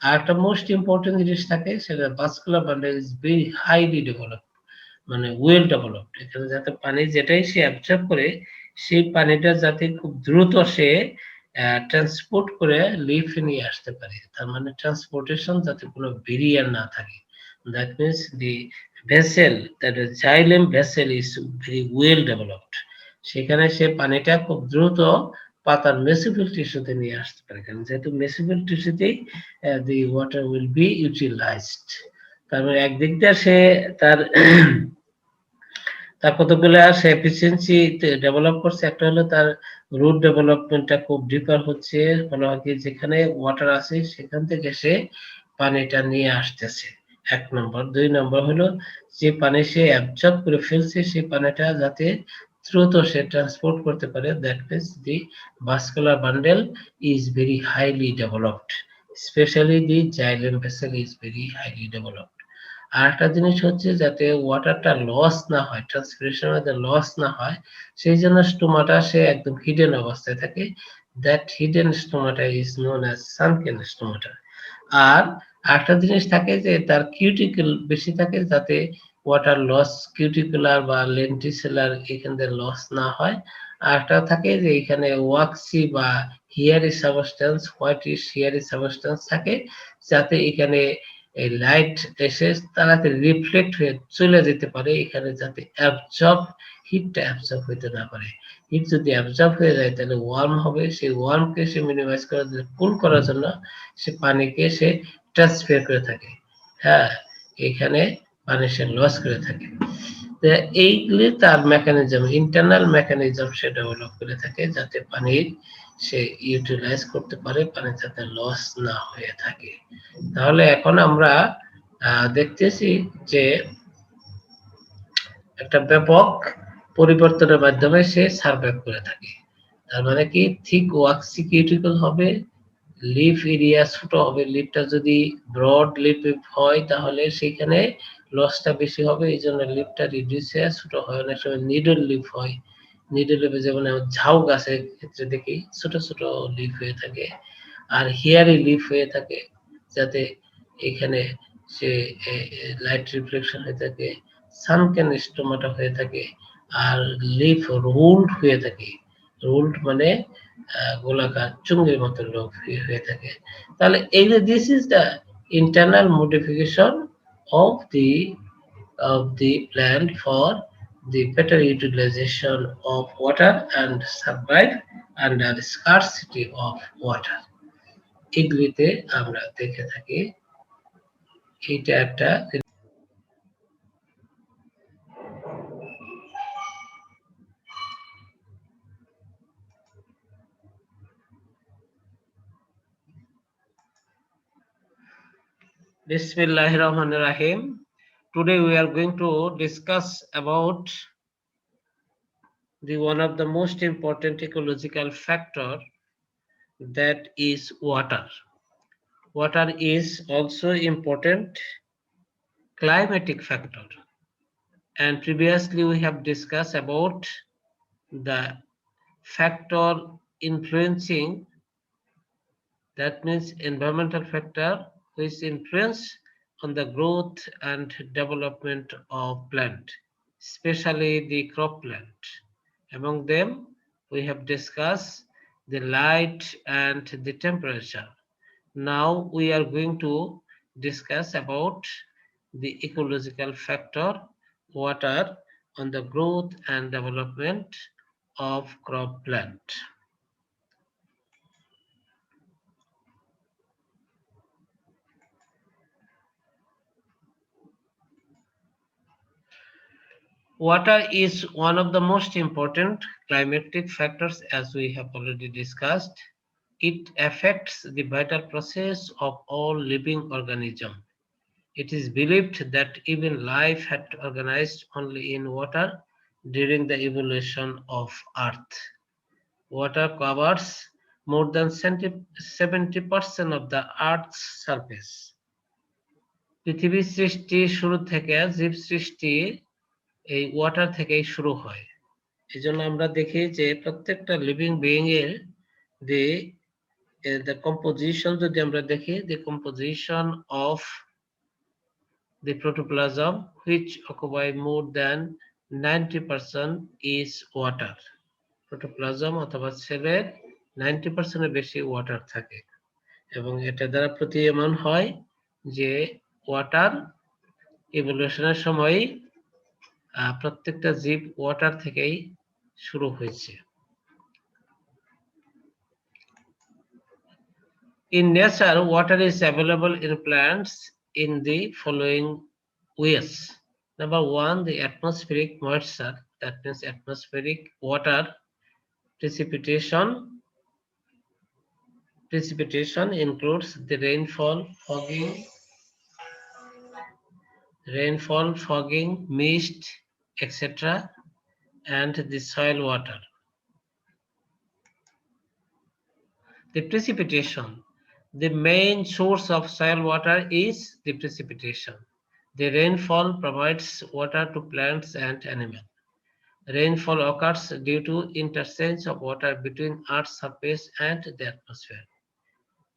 আর একটা মোস্ট ইম্পর্টেন্ট জিনিস থাকে, সেটা vascular bundle is very highly developed, মানে ওয়েল ডেভেলপড। এখানে যাতে পানি যেটাই সে অ্যাবসর্ব করে সেই পানিটা যাতে খুব দ্রুত সে ট্রান্সপোর্ট করে লিফে নিয়ে আসতে পারে, তার মানে ট্রান্সপোর্টেশন যাতে কোনো ব্যারিয়ার না থাকে। That means the vessel, that is xylem vessel is very well developed. সেখানে সে পানিটা খুব দ্রুত পাতার মেসিফিল টিস্যুতে নিয়ে আসতে পারে, কারণ যেহেতু মেসিফিল টিস্যুতেই the water will be utilized। তারপরে একদিক দিয়ে সে তার তার কতগুলো সে এফিসিয়েন্সি ডেভেলপ করছে। একটা হলো তার রুট ডেভেলপমেন্টটা খুব ডিপার হচ্ছে, মানে কি যেখানে ওয়াটার আছে সেখান থেকে সে পানিটা নিয়ে আসতেছে, এক নম্বর। দুই নম্বর হলো যে পানি সে অ্যাবজর্ব করে ফেলছে সেই পানিটা যাতে দ্রুত সে ট্রান্সপোর্ট করতে পারে, that means the vascular bundle is very highly developed, specially the xylem vessel is very highly developed. আর একটা জিনিস হচ্ছে যাতে ওয়াটারটা লস না হয়, ট্রান্সপিরেশনের মধ্যে লস না হয়, সেই জন্য স্টোমাটা সে একদম হিডেন অবস্থায় থাকে, that hidden stomata is known as sunken stomata. আর একটা জিনিস থাকে যে তার কিউটিকল বেশি থাকে, যাতে ওয়াটার লস কিউটিকুলার বা লেন্টিসেলার এখান থেকে লস না হয়। আর একটা থাকে যে এখানে ওয়াক্সি বা হিয়ারি সাবস্টেন্স, হোয়াইটিশ হিয়ারি সাবস্টেন্স থাকে, যাতে এখানে এই লাইট এসে তাড়াতাড়ি রিফ্লেক্ট হয়ে চলে যেতে পারে এখানে, যাতে অ্যাবজর্ব হিটটা অ্যাবজর্ব হইতে না পারে। হিট যদি অ্যাবজর্ব হয়ে যায় তাহলে ওয়ার্ম হবে, সেই ওয়ার্মকে সে মিনিমাইজ করার জন্য, কুল করার জন্য সে পানিকে সে ট্রান্সফার করে থাকে। হ্যাঁ, এখানে পানি সে লস করে থাকে। এইগুলি তার মেকানিজম, ইন্টারনাল মেকানিজম সে ডেভেলপ করে থাকে, যাতে পানির সে ইউটিলাইজ করতে পারে, পানি যাতে লস না হয়ে থাকে। তাহলে এখন আমরা দেখতেছি যে একটা ব্যাপক পরিবর্তনের মাধ্যমে সে সার্ভাইভ করে থাকে। তার মানে কি, থিক ওয়াক্সি কিউটিকল হবে, লিফ এরিয়া ছোট হবে। লিফটা যদি ব্রড লিফ হয় তাহলে সেখানে লসটা বেশি হবে, এই জন্য লিফটা রিডিউস হয়ে ছোট হয়। অনেক সময় নিডল লিফ হয়, নিডল লিফে যেমন ঝাউ গাছের ক্ষেত্রে দেখি ছোট ছোট লিফ হয়ে থাকে, আর হিয়ারি লিফ হয়ে থাকে, যাতে এখানে সে লাইট রিফ্লেকশন হয়ে থাকে। সানকেন স্টোমাটা হয়ে থাকে, আর লিফ রুলড হয়ে থাকে। রুলড মানে গোলাকার চুঙ্গির মতো লোক হয়ে থাকে। তাহলে এই যে this is the internal modification of the plant for the better utilization of water and survive under scarcity of water. এগুলিতে আমরা দেখে থাকি। এটা একটা Bismillahirrahmanirrahim. Today we are going to discuss about the one of the most important ecological factor, that is water. Water is also important climatic factor, and previously we have discussed about the factor influencing, that means environmental factor which influence on the growth and development of plant, especially the crop plant. Among them we have discussed the light and the temperature. Now we are going to discuss about the ecological factor, water, on the growth and development of crop plant. Water is one of the most important climatic factors, as we have already discussed. It affects the vital process of all living organisms. It is believed that even life had organized only in water during the evolution of Earth. Water covers more than 70% of the Earth's surface. পৃথিবীর সৃষ্টি শুরু থেকে জীব সৃষ্টি এই water থেকেই শুরু হয়। এই জন্য আমরা দেখি যে প্রত্যেকটা লিভিং বিইং এর the composition, যদি আমরা দেখি, the composition of the protoplasm which occupy more than 90% is water. Protoplasm অথবা সেলের 90% এর বেশি ওয়াটার থাকে, এবং এটা দ্বারা প্রতীয়মান হয় যে ওয়াটার ইভলিউশনের সময় প্রত্যেকটা জীব ওয়াটার থেকেই শুরু হয়েছে। In nature, water is available in plants in the following ways. Number one, the atmospheric moisture, that means atmospheric water. Precipitation includes the rainfall, fogging, mist, etc., and the soil water. The precipitation. The main source of soil water is the precipitation. The rainfall provides water to plants and animals. Rainfall occurs due to interchange of water between Earth's surface and the atmosphere.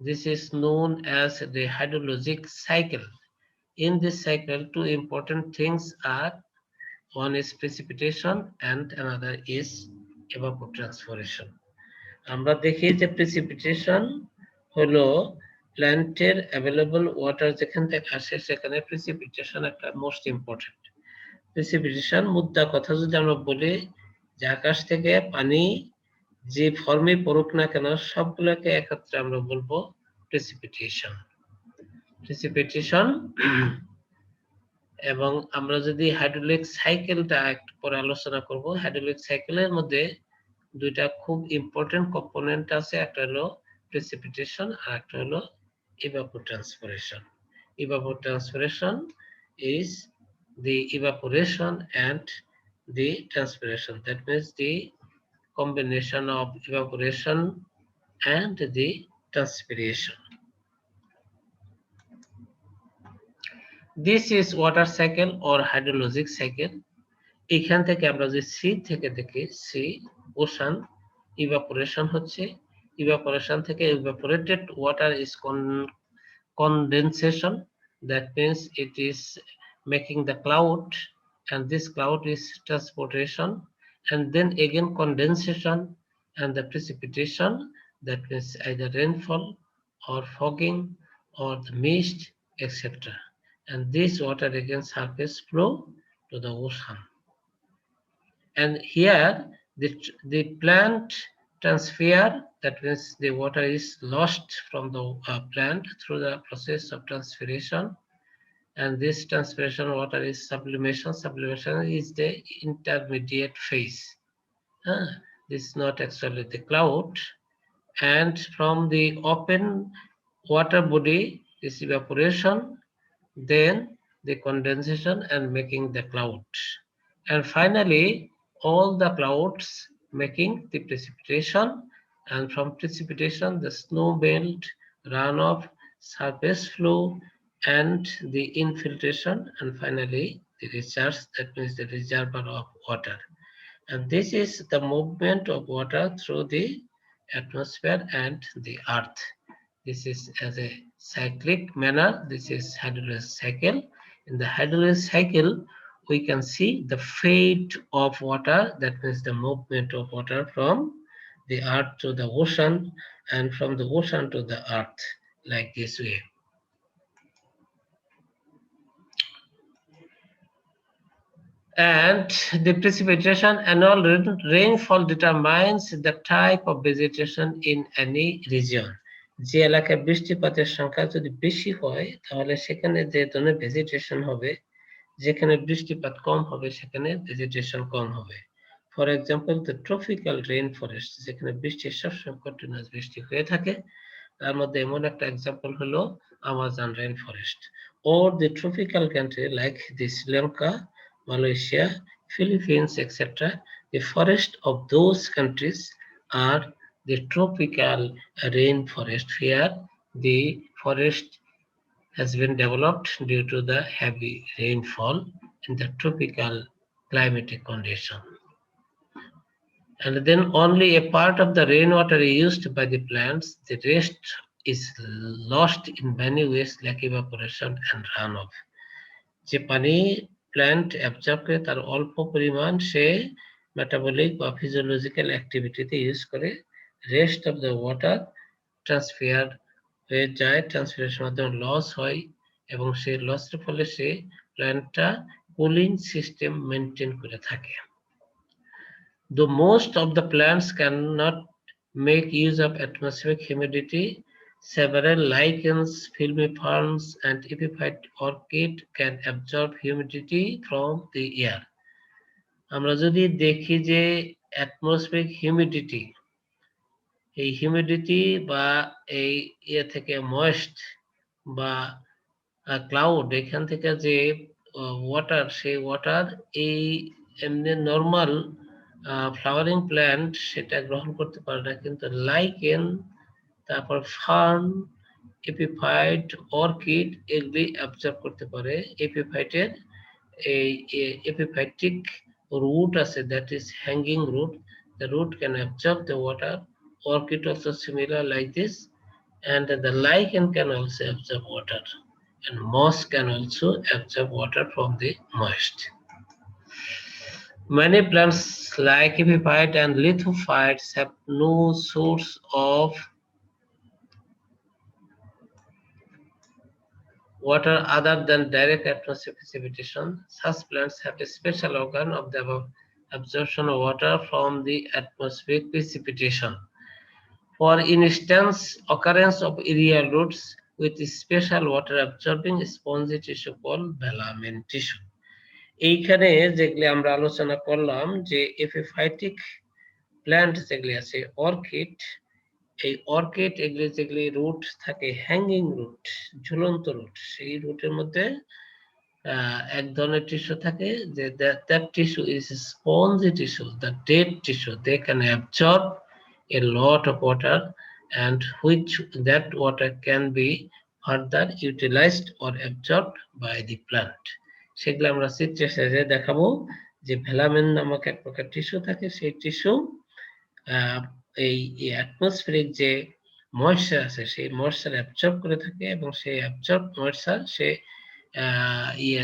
This is known as the hydrologic cycle. In this cycle, two important things are: one is precipitation and another is evapotranspiration. আমরা দেখি যে precipitation হলো প্ল্যান্টের available water যেখান থেকে আসে সেখানে precipitation একটা মোস্ট ইম্পর্টেন্ট। প্রিসিপিটেশন মুদ্রা কথা যদি আমরা বলি যে আকাশ থেকে পানি যে ফর্মে পড়ুক না কেন সবগুলোকে একত্রে আমরা বলবো প্রিসিপিটেশন। প্রিসিপিটেশন এবং আমরা যদি হাইড্রোলিক সাইকেলটা একটু পরে আলোচনা করব। হাইড্রোলিক সাইকেলের মধ্যে দুইটা খুব ইম্পর্টেন্ট কম্পোনেন্ট আছে, একটা হলো প্রিসিপিটেশন আর একটা হলো evapotranspiration. Evapotranspiration is the evaporation and the transpiration. That means the combination of evaporation and the transpiration. This is water cycle or hydrologic cycle. এখান থেকে আমরা যে সি থেকে দেখি সি ওশান, ইভাপোরেশন হচ্ছে, ইভাপোরেশন থেকে evaporated water is condensation. That means it is making the cloud, and this cloud is transportation, and then again condensation and the precipitation. That means either rainfall or fogging or the mist, etc. And this water again surface flow to the ocean. And here the plant transfer, that means the water is lost from the plant through the process of transpiration, and this transpiration water is sublimation. Sublimation is the intermediate phase. This is not actually the cloud, and from the open water body is evaporation, then the condensation and making the cloud, and finally all the clouds making the precipitation, and from precipitation the snow melt, runoff, surface flow, and the infiltration, and finally the recharge, that means the reservoir of water. And this is the movement of water through the atmosphere and the earth. This is as a cyclic manner. This is hydrologic cycle. In the hydrologic cycle, we can see the fate of water, that means the movement of water from the earth to the ocean and from the ocean to the earth, like this way. And the precipitation, annual rainfall determines the type of vegetation in any region. যে এলাকায় বৃষ্টিপাতের সংখ্যা যদি বেশি হয় তাহলে সেখানে যে ধরনের ভেজিটেশন হবে, যেখানে বৃষ্টিপাত কম হবে সেখানে ভেজিটেশন কম হবে। For example the tropical rain forest, যেখানে বৃষ্টি সবসময় কন্টিনিউয়াস বৃষ্টি হয়ে থাকে, তার মধ্যে এমন একটা এক্সাম্পল হলো Amazon rain forest. or the tropical country like the Sri Lanka, Malaysia, Philippines, etc. The forest of those countries are the tropical rainforest, where the forest has been developed due to the heavy rainfall in the tropical climatic condition. And then only a part of the rainwater is used by the plants, the rest is lost in many ways like evaporation and runoff. যে পানি plant absorb করে তার অল্প পরিমাণ সে metabolic বা physiological অ্যাক্টিভিটিতে use করে, rest of the water transfer হয়ে যায়, ট্রান্সফারেশনের মাধ্যমে লস হয়, এবং সেই লসের ফলে সে প্ল্যান্টটা কুলিং সিস্টেম মেনটেন করে থাকে। Though most of the plants cannot make use of atmospheric humidity, several lichens, filmiferns, and epiphyte orchid can absorb humidity from the air. আমরা যদি দেখি যে অ্যাটমসফিয়ারিক হিউমিডিটি, এই হিউমিডিটি বা এই ইয়ে থেকে ময়েস্ট বা ক্লাউড, এখান থেকে যে ওয়াটার, সেই ওয়াটার এই এমনি নর্মাল ফ্লাওয়ারিং প্ল্যান্ট সেটা গ্রহণ করতে পারে না, কিন্তু লাইকেন, তারপর ফার্ন, এপিফাইট, অর্কিড এগুলি অ্যাবজর্ব করতে পারে। এপিফাইটের এই এপিফাইটিক root আছে, that is hanging root. The root can absorb the water. Orchid also similar like this, and the lichen can also absorb water, and moss can also absorb water from the moist. Many plants like epiphyte and lithophytes have no source of water other than direct atmospheric precipitation. Such plants have a special organ of the absorption of water from the atmospheric precipitation. For instance, occurrence of aerial roots with special water absorbing spongy tissue called velamen tissue. এইখানে যেগুলি আমরা আলোচনা করলাম যে epiphytic plant যেগুলি আছে orchid, এই orchid এগুলি যেগুলি রুট থাকে হ্যাঙ্গিং রুট, ঝুলন্ত রুট, সেই রুটের মধ্যে এক ধরনের টিস্যু থাকে যে that tissue is spongy tissue, the dead tissue. They can absorb a lot of water and which that water can be further utilized or absorbed by the plant. সেগুলো আমরা চিত্রের সাহায্যে দেখাবো যে ভেলামেন নামক এক প্রকার টিস্যু থাকে, সেই টিস্যু এই অ্যাটমসফিয়ারিক যে ময়েশ্চার আছে সেই ময়েশ্চার অ্যাবজর্ব করে থাকে এবং সেই অ্যাবজর্ব ময়েশ্চার সে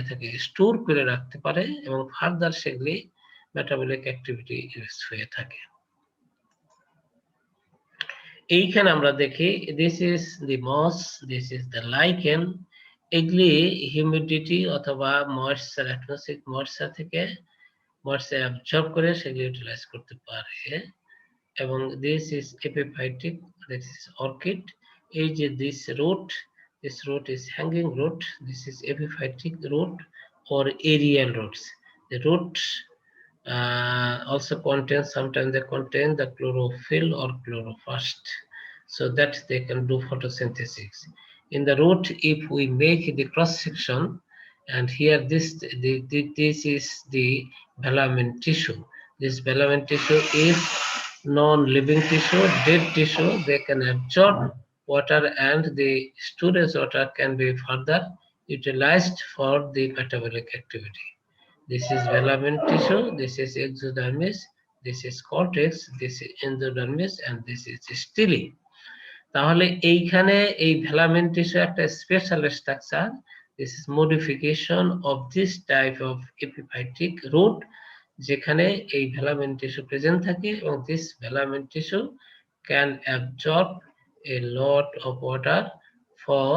থেকে স্টোর করে রাখতে পারে এবং ফার্দার সেগুলি মেটাবলিক অ্যাক্টিভিটি ইউজ হয়ে থাকে। এইখানে আমরা দেখি this is the moss, this is the lichen. এগুলি হিউমিডিটি অথবা ময়েশ্চার, অ্যাটমসফিয়ারিক ময়েশ্চার থেকে ময়েশ্চার অ্যাবজর্ব করে সেগুলি ইউটিলাইজ করতে পারে। এবং this is epiphytic, this is orchid. এই যে this root, this root is hanging root, this is epiphytic root or aerial roots. The roots also contain, sometimes they contain the chlorophyll or chloroplast so that they can do photosynthesis. In the root, if we make the cross section, and here this is the velamen tissue. This velamen tissue is non-living tissue, dead tissue. They can absorb water and the storage water can be further utilized for the metabolic activity. This is velamen tissue, this is exodermis, this is cortex, this is endodermis, and this is stele. তাহলে এইখানে এই velamen tissue একটা special structure. This is modification of this type of epiphytic root, যেখানে এই velamen tissue present থাকে এবং this velamen tissue can absorb a lot of water for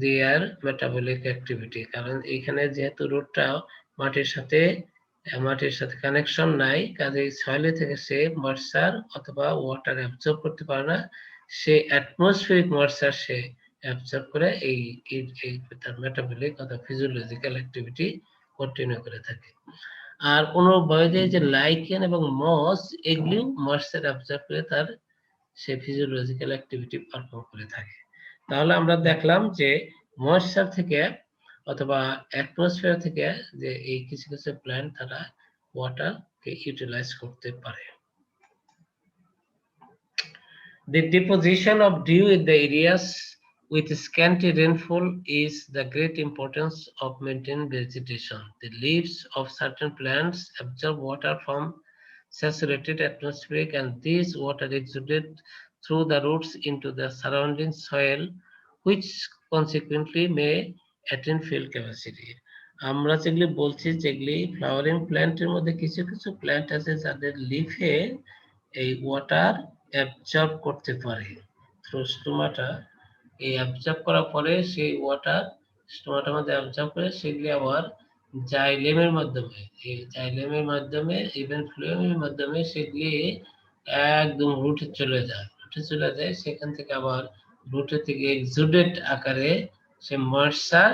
their metabolic activity. কারণ এখানে যেহেতু রুটটা মাটির সাথে কানেকশন নাই, কাজেই সয়েল থেকে সে ময়েশ্চার অথবা ওয়াটার অ্যাবজর্ব করতে পারে না, সে অ্যাটমসফিয়ারিক ময়েশ্চার সে অ্যাবজর্ব করে এই তার মেটাবলিক অথবা ফিজিওলজিক্যাল অ্যাক্টিভিটি কন্টিনিউ করে থাকে। আর অনুরূপভাবে যে লাইকেন এবং মস, এগুলি ময়েশ্চার অ্যাবজর্ব করে তার সে ফিজিওলজিক্যাল অ্যাক্টিভিটি পারফর্ম করে থাকে। তাহলে আমরা দেখলাম যে ময়েশ্চার থেকে অথবা অ্যাটমসফিয়ার থেকে যে এই কিছু কিছু প্ল্যান্ট তারা ওয়াটারকে ইউটিলাইজ করতে পারে। The deposition of dew in the areas with scanty rainfall is the great importance of maintaining vegetation. The leaves of certain plants absorb water from saturated atmospheric and this water exuded through the roots into the surrounding soil, which consequently may attain field capacity. আমরা যেগুলি বলছি, যেগুলি flowering প্ল্যান্টের মধ্যে কিছু কিছু plant আছে যাদের লিফে এই ওয়াটার অ্যাবজর্ব করতে পারে থ্রু স্টোমাটা। এই অ্যাবজর্ব করার পরে সেই ওয়াটার স্টোমাটার মধ্যে অ্যাবজর্ব করে সেগুলি আবার জাইলেমের মাধ্যমে, এই জাইলেমের মাধ্যমে ইভেন ফ্লুয়েমের মাধ্যমে সেগুলি একদম রুটে চলে যায়, সেখান থেকে আবার রুটে থেকে এক্সুডেট আকারে সে ময়েশ্চার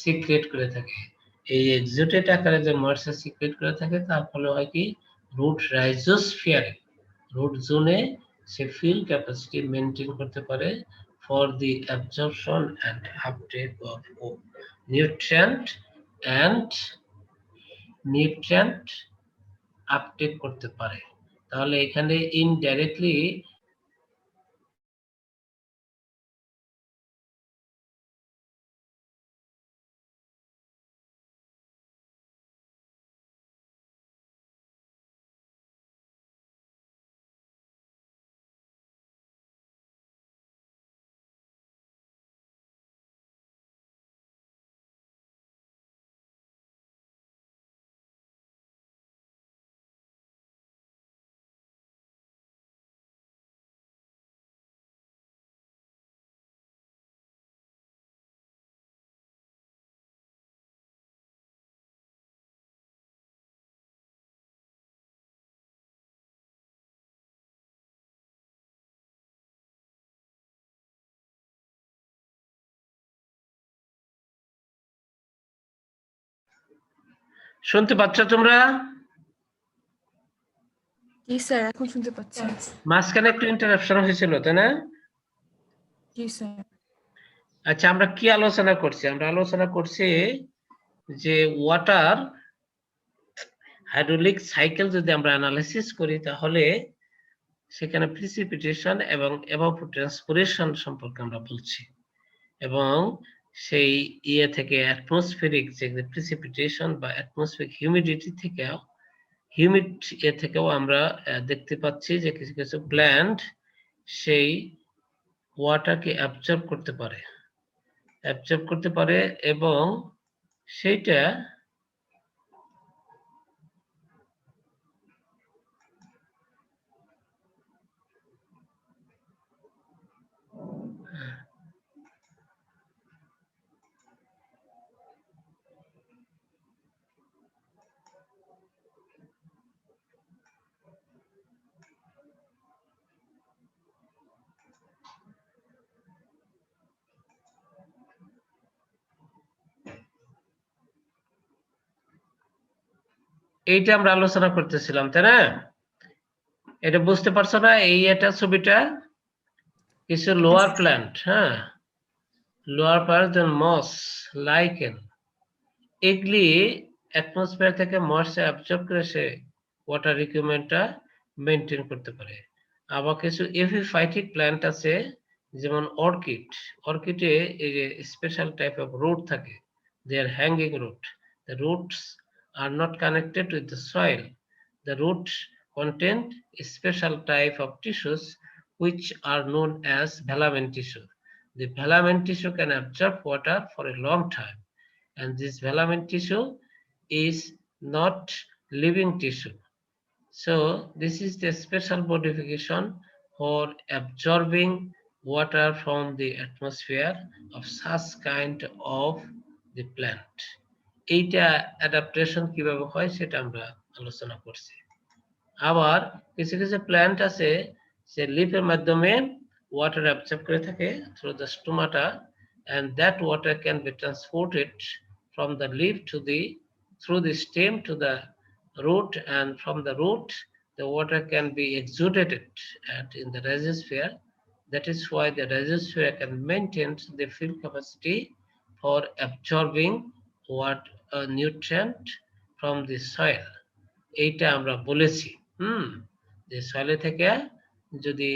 সিক্রেট করে থাকে। এই এক্সুডেট আকারে যে ময়েশ্চার সিক্রেট করে থাকে তার ফলে হয় কি, রুট রাইজোস্ফিয়ারে, রুট জোনে সে ফিল্ড ক্যাপাসিটি মেনটেন করতে পারে for the absorption and uptake of nutrient uptake করতে পারে। তাহলে এখানে ইনডাইরেক্টলি শুনতে পাচ্ছ তোমরা? জি স্যার, এখন শুনতে পাচ্ছি। মাঝখানে একটু ইন্টারাপশন হয়েছিল, তাই না? জি স্যার। আচ্ছা, আমরা কি আলোচনা করছি? আমরা আলোচনা করছি যে ওয়াটার হাইড্রোলিক সাইকেল যদি আমরা অ্যানালাইসিস করি, তাহলে সেখানে প্রিসিপিটেশন এবং এভাপোট্রান্সপিরেশন সম্পর্কে আমরা বলছি, এবং সেই ইয়ে থেকে অ্যাটমসফেরিক যে প্রিসিপিটেশন বা অ্যাটমসফেরিক হিউমিডিটি থেকে হিউমিড এ থেকেও আমরা দেখতে পাচ্ছি যে কিছু কিছু প্ল্যান্ট সেই ওয়াটারকে অ্যাবজর্ব করতে পারে এবং সেইটা এইটা আমরা আলোচনা করতেছিলাম, তাই না? এটা বুঝতে পারছো না? এটা ছবিটা কিছু লোয়ার প্ল্যান্ট, হ্যাঁ, লোয়ার প্ল্যান্ট মস, লাইকেন, এগুলি অ্যাটমসফিয়ার থেকে ময়েশ্চার অ্যাবজর্ব করে সে ওয়াটার রিকুইরমেন্টটা মেনটেন করতে পারে। আবার কিছু এপিফাইটিক প্ল্যান্ট আছে, যেমন অর্কিডে এই যে স্পেশাল টাইপ অফ রুট থাকে, they are hanging root, the roots are not connected with the soil, the roots contain a special type of tissues which are known as velamen tissue. The velamen tissue can absorb water for a long time, and this velamen tissue is not living tissue. So this is the special modification for absorbing water from the atmosphere of such kind of the plant. এইটা adaptation কিভাবে হয় সেটা আমরা আলোচনা করছি। আবার কিছু কিছু প্ল্যান্ট আছে যে লিফের মাধ্যমে ওয়াটার অ্যাবজর্ব করে থাকে through the stomata, and that water can be transported from the leaf to the through the stem to the root, and from the root the water can be exuded in the rhizosphere. That is why the rhizosphere can maintain the field capacity for absorbing what a nutrient from the soil. এইটা আমরা বলেছি, যে সয়েলে থেকে যদি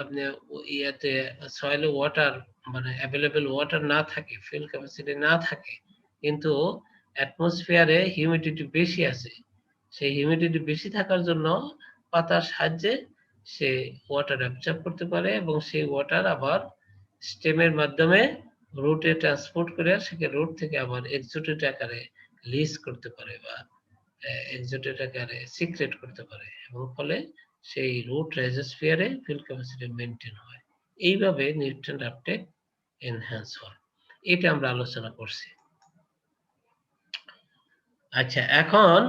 আপনি ইয়াতে সয়েলে water মানে available water না থাকে, ফিল ক্যাপাসিটি না থাকে, কিন্তু অ্যাটমসফিয়ারে হিউমিডিটি বেশি আছে, সেই হিউমিডিটি বেশি থাকার জন্য পাতার সাহায্যে সে ওয়াটার অ্যাবজর্ব করতে পারে এবং সেই ওয়াটার আবার স্টেমের মাধ্যমে রুটে ট্রান্সপোর্ট করে সেকে রুট থেকে আবার এক্সুটেড আকারে লিজ করতে পারে বা এক্সোটেড আকারে সিক্রেট করতে পারে, এবং ফলে সেই রুট রাইজোস্ফিয়ারে ফিল্ড ক্যাপাসিটি মেনটেন হয়। এইভাবে নিউট্রিয়েন্ট আপটেক এনহ্যান্স হয়। এটা আমরা আলোচনা করছি। আচ্ছা, এখন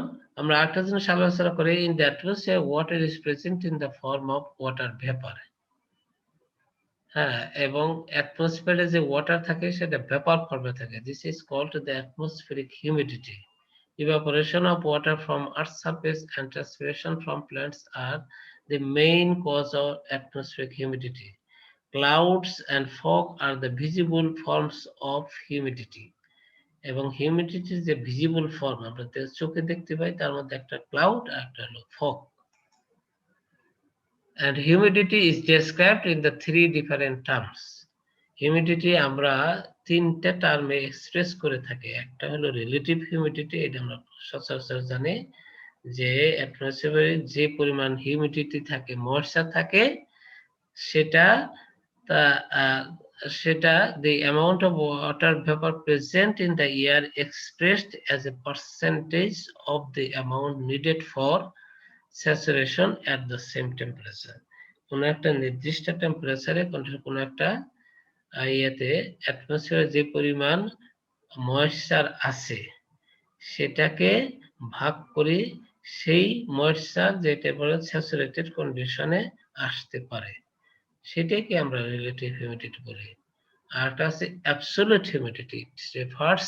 আমরা একটা জিনিস আলোচনা করি, in the atmosphere water is present in the form of water vapour. হ্যাঁ, এবং অ্যাটমসফিয়ারে যে ওয়াটার থাকে সেটা ভেপার ফর্মে থাকে। This is called the atmospheric humidity. Evaporation of water from Earth's surface and transpiration from plants are the main cause of atmospheric humidity. Clouds and fog are the visible forms of humidity. এবং হিউমিডিটির যে visible form আমরা চোখে দেখতে পাই, তার মধ্যে একটা cloud আর একটা হলো fog. And humidity is described in the three different terms. Humidity আমরা তিনটা টার্মে এক্সপ্রেস করে থাকি। একটা হলো রিলেটিভ হিউমিডিটি, এটা আমরা সচরাচর জানি যে অ্যাটমসফিয়ারে যে পরিমাণ হিউমিডিটি থাকে, ময়েশ্চার থাকে, সেটা the amount of water vapor present in the air expressed as a percentage of the amount needed for saturation at the same temperature. কোনো একটা নির্দিষ্ট টেম্পারেচারে কোনো একটা ইয়েতে অ্যাটমসফিয়ারে যে পরিমাণ ময়েশ্চার আছে সেটাকে ভাগ করি সেই ময়েশ্চার যেটা বলে স্যাচুরেটেড কন্ডিশনে আসতে পারে, সেটাকে আমরা রিলেটিভ হিউমিডিটি বলি। আর একটা আছে absolute humidity, it refers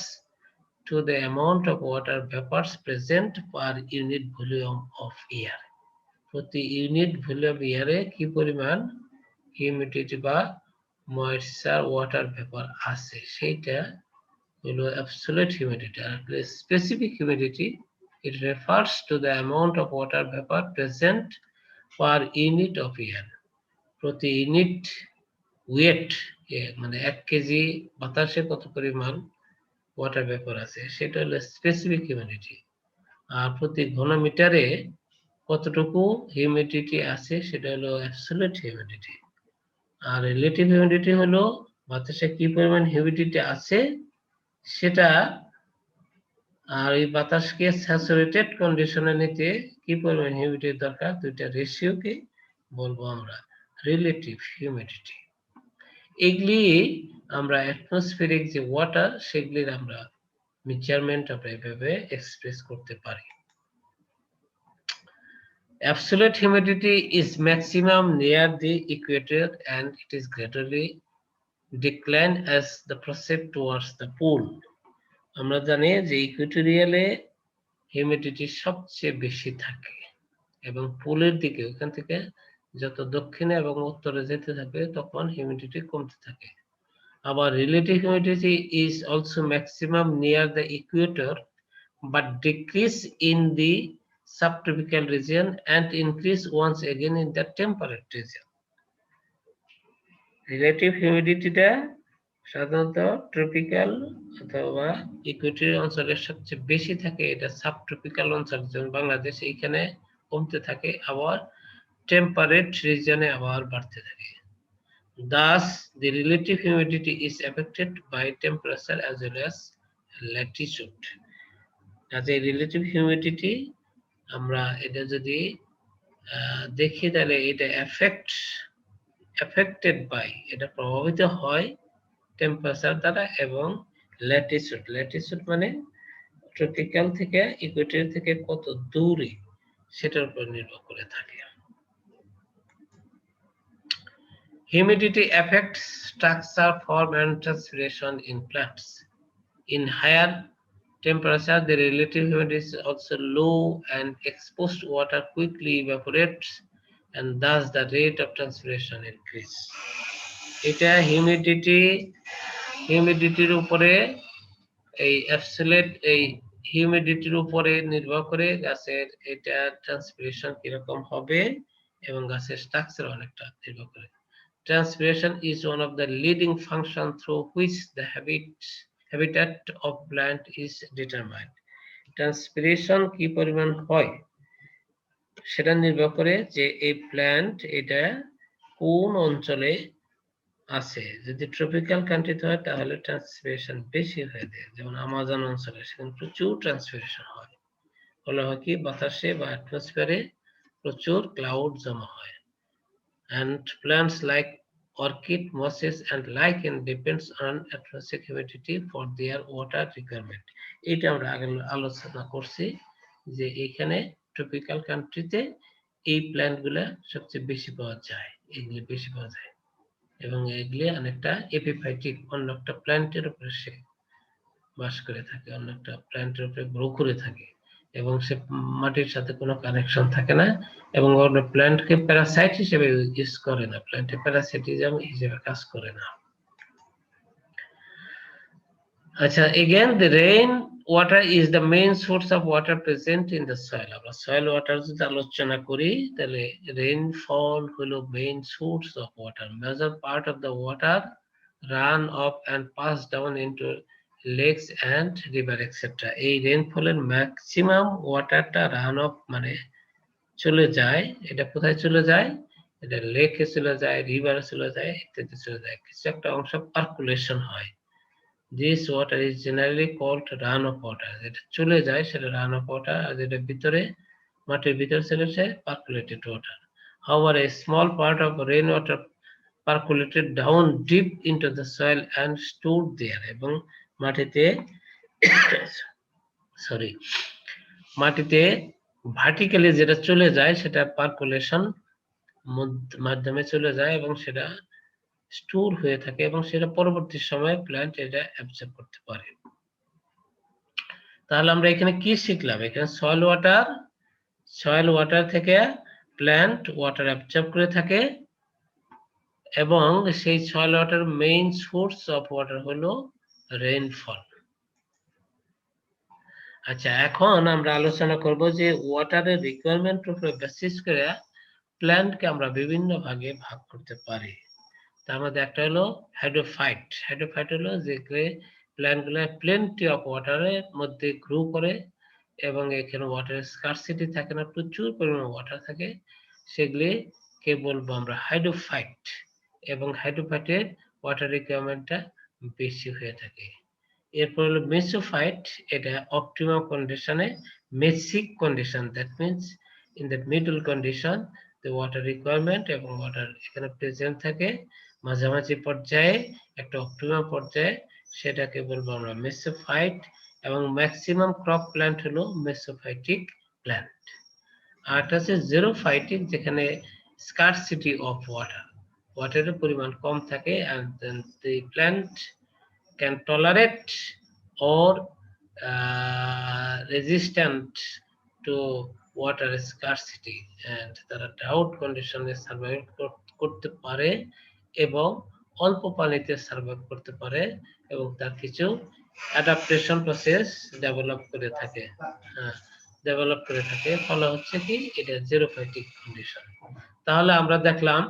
to the amount of water vapors present per unit volume of air. প্রতি ইউনিট ভলিউম এয়ারে কি পরিমাণ হিউমিডিটি বা ময়েশ্চার ওয়াটার ভেপার আছে সেটা হলো অ্যাবসলিউট হিউমিডিটি। আর specific humidity it refers to the amount of water vapor present per unit of air. প্রতি unit wait মানে 1 কেজি বাতাসে কত পরিমাণ ওয়াটার ভেপার আছে সেটা হলো স্পেসিফিক হিউমিডিটি। আর প্রতি ঘনমিটারে কতটুকু হিউমিডিটি আছে সেটা হলো অ্যাবসলিউট হিউমিডিটি। আর রিলেটিভ হিউমিডিটি হলো বাতাসে কি পরিমাণ হিউমিডিটি আছে সেটা, আর এই বাতাসকে স্যাচুরেটেড কন্ডিশনে নিতে কি পরিমাণ হিউমিডিটি দরকার দুইটা রেশিওকে বলবো আমরা রিলেটিভ হিউমিডিটি। এগুলি আমরা অ্যাটমসফিয়ারিক যে ওয়াটার সেগুলির আমরা মেজারমেন্ট আমরা এভাবে এক্সপ্রেস করতে পারি। Absolute humidity is maximum near the equator and it is gradually decline as the proceed towards the pole. আমরা জানি যে ইকুয়েটোরিয়ালে হিউমিডিটি সবচেয়ে বেশি থাকে এবং পোলের দিকে ওখান থেকে যত দক্ষিণে এবং উত্তরে যেতে থাকবে তখন হিউমিডিটি কমতে থাকে। আবার relative humidity is also maximum near the equator but decrease in the subtropical region and increase once again in the temperate region. Relative হিউমিডিটিটা সাধারণত ট্রপিক্যাল অথবা ইকুয়েটরিয়াল অঞ্চলে সবচেয়ে বেশি থাকে, এটা সাবট্রপিক্যাল অঞ্চল যেমন বাংলাদেশ এইখানে কমতে থাকে, আবার টেম্পারেট রিজনে আবার বাড়তে থাকে। Thus, the relative humidity is affected by temperature as well as latitude. কাজে রিলেটিভ হিউমিডিটি আমরা এটা যদি দেখি তাহলে এটা affected by এটা প্রভাবিত হয় টেম্পারেচার দ্বারা এবং ল্যাটিটিউড মানে ট্রপিক্যাল থেকে ইকুয়েটর থেকে কত দূরে সেটার উপর নির্ভর করে থাকে। Humidity affects structure, form and transpiration in plants. In higher temperature, the relative humidity is also low and exposed water quickly evaporates and thus the rate of transpiration increase. এটা হিউমিডিটির উপরে এই অ্যাবসলিউট এই হিউমিডিটির উপরে নির্ভর করে গাছের এটা ট্রান্সপিরেশন কিরকম হবে এবং গাছের স্ট্রাকচার অনেকটা নির্ভর করে। Transpiration is one of the leading function through which the habitat of plant is determined. Transpiration কি পরিমাণ হয় সেটা নির্ভর করে যে এই প্ল্যান্ট এটা কোন অঞ্চলে আছে। যদি ট্রপিক্যাল কান্ট্রিতে হয় তাহলে ট্রান্সপিরেশন বেশি হয়ে যায়, যেমন আমাজন অঞ্চলে সেখানে প্রচুর ট্রান্সপিরেশন হয়, ফলে হয় কি বাতাসে বা অ্যাটমসফিয়ারে প্রচুর ক্লাউড জমা হয়। And plants like orchid, mosses and lichen depends on atmospheric humidity for their water requirement. এটা আমরা আগে আলোচনা করছি যে এখানে ট্রপিক্যাল কান্ট্রিতে এই প্ল্যান্ট গুলা সবচেয়ে বেশি পাওয়া যায়, এগুলি বেশি পাওয়া যায় এবং এগুলি অনেকটা এপিফাইটিক, অন্য একটা প্ল্যান্টের উপরে সে বাস করে থাকে, অন্য একটা প্ল্যান্টের উপরে গ্রো করে থাকে এবং সে মাটির সাথে কোনো কানেকশন থাকে না এবং অন্য প্ল্যান্টকে প্যারাসাইট হিসেবে ইউজ করে না, প্ল্যান্টে প্যারাসাইটিজম হিসেবে কাজ করে না। আচ্ছা, again the rain water is the main source of water present in the soil. আমরা soil water যদি আলোচনা করি তাহলে rainfall হলো main source of water. Major part of the water run off and pass down into lakes and river etc. এই রেইনফলের maximum ওয়াটারটা run of মানে চলে যায়, এটা কোথায় চলে যায়, এটা লেকে চলে যায়, রিভারে চলে যায়, ইত্যাদি চলে যায়, কিছু একটা অংশ পার্কুলেশন হয়। This water is generally called runoff water. যেটা চলে যায় সেটা runoff water, আর যেটা ভিতরে মাটির ভিতরে চলে যায় percolated water. However, a small part of rainwater percolated down deep into the soil and stored there. এবং মাটিতে মাটিতে ভার্টিক্যালি যেটা চলে যায় সেটা পার্কুলেশন মাধ্যমে চলে যায় এবং সেটা স্টোর হয়ে থাকে এবং সেটা পরবর্তী সময়ে প্ল্যান্ট এটা অ্যাবজর্ব করতে পারে। তাহলে আমরা এখানে কি শিখলাম? এখানে সয়েল ওয়াটার থেকে প্ল্যান্ট ওয়াটার অ্যাবজর্ব করে থাকে এবং সেই soil water main source of water হলো রেইনফল। আচ্ছা, এখন আমরা আলোচনা করব যে ওয়াটারের রিকোয়ারমেন্টের উপর বেসিস করে প্ল্যান্টকে আমরা বিভিন্ন ভাগে ভাগ করতে পারি। তার মধ্যে একটা হলো হাইড্রোফাইট। হাইড্রোফাইট হলো যে প্ল্যান্টগুলো প্লেন্টি অফ ওয়াটারের মধ্যে গ্রো করে এবং এখানে ওয়াটার স্কারসিটি থাকে না, প্রচুর পরিমাণে ওয়াটার থাকে, সেগুলিকে বলবো আমরা হাইড্রোফাইট। এবং হাইড্রোফাইটের ওয়াটার রিকোয়ারমেন্টটা বেশি হয়ে থাকে। এরপর হলো মেসোফাইট। এটা অপটিমাম কন্ডিশনে, mesic condition, that means in the middle condition the water requirement এবং ওয়াটার এখানে প্রেজেন্ট থাকে মাঝামাঝি পর্যায়ে, একটা অপটিমাম পর্যায়ে, সেটাকে বলবো আমরা মেসোফাইট। এবং ম্যাক্সিমাম ক্রপ প্ল্যান্ট হলো মেসোফাইটিক প্ল্যান্ট। আর একটা আছে জেরোফাইটিক, যেখানে স্কারসিটি অফ ওয়াটারের পরিমাণ কম থাকে and then the plant can tolerate or resistant to water scarcity and তারা drought কন্ডিশনে সার্ভাইভ করতে পারে এবং অল্প পানিতে সার্ভাইভ করতে পারে এবং তার কিছু অ্যাডাপ্টেশন প্রসেস ডেভেলপ করে থাকে। ফলে হচ্ছে কি এটা জেরোফাইটিক কন্ডিশন। তাহলে আমরা দেখলাম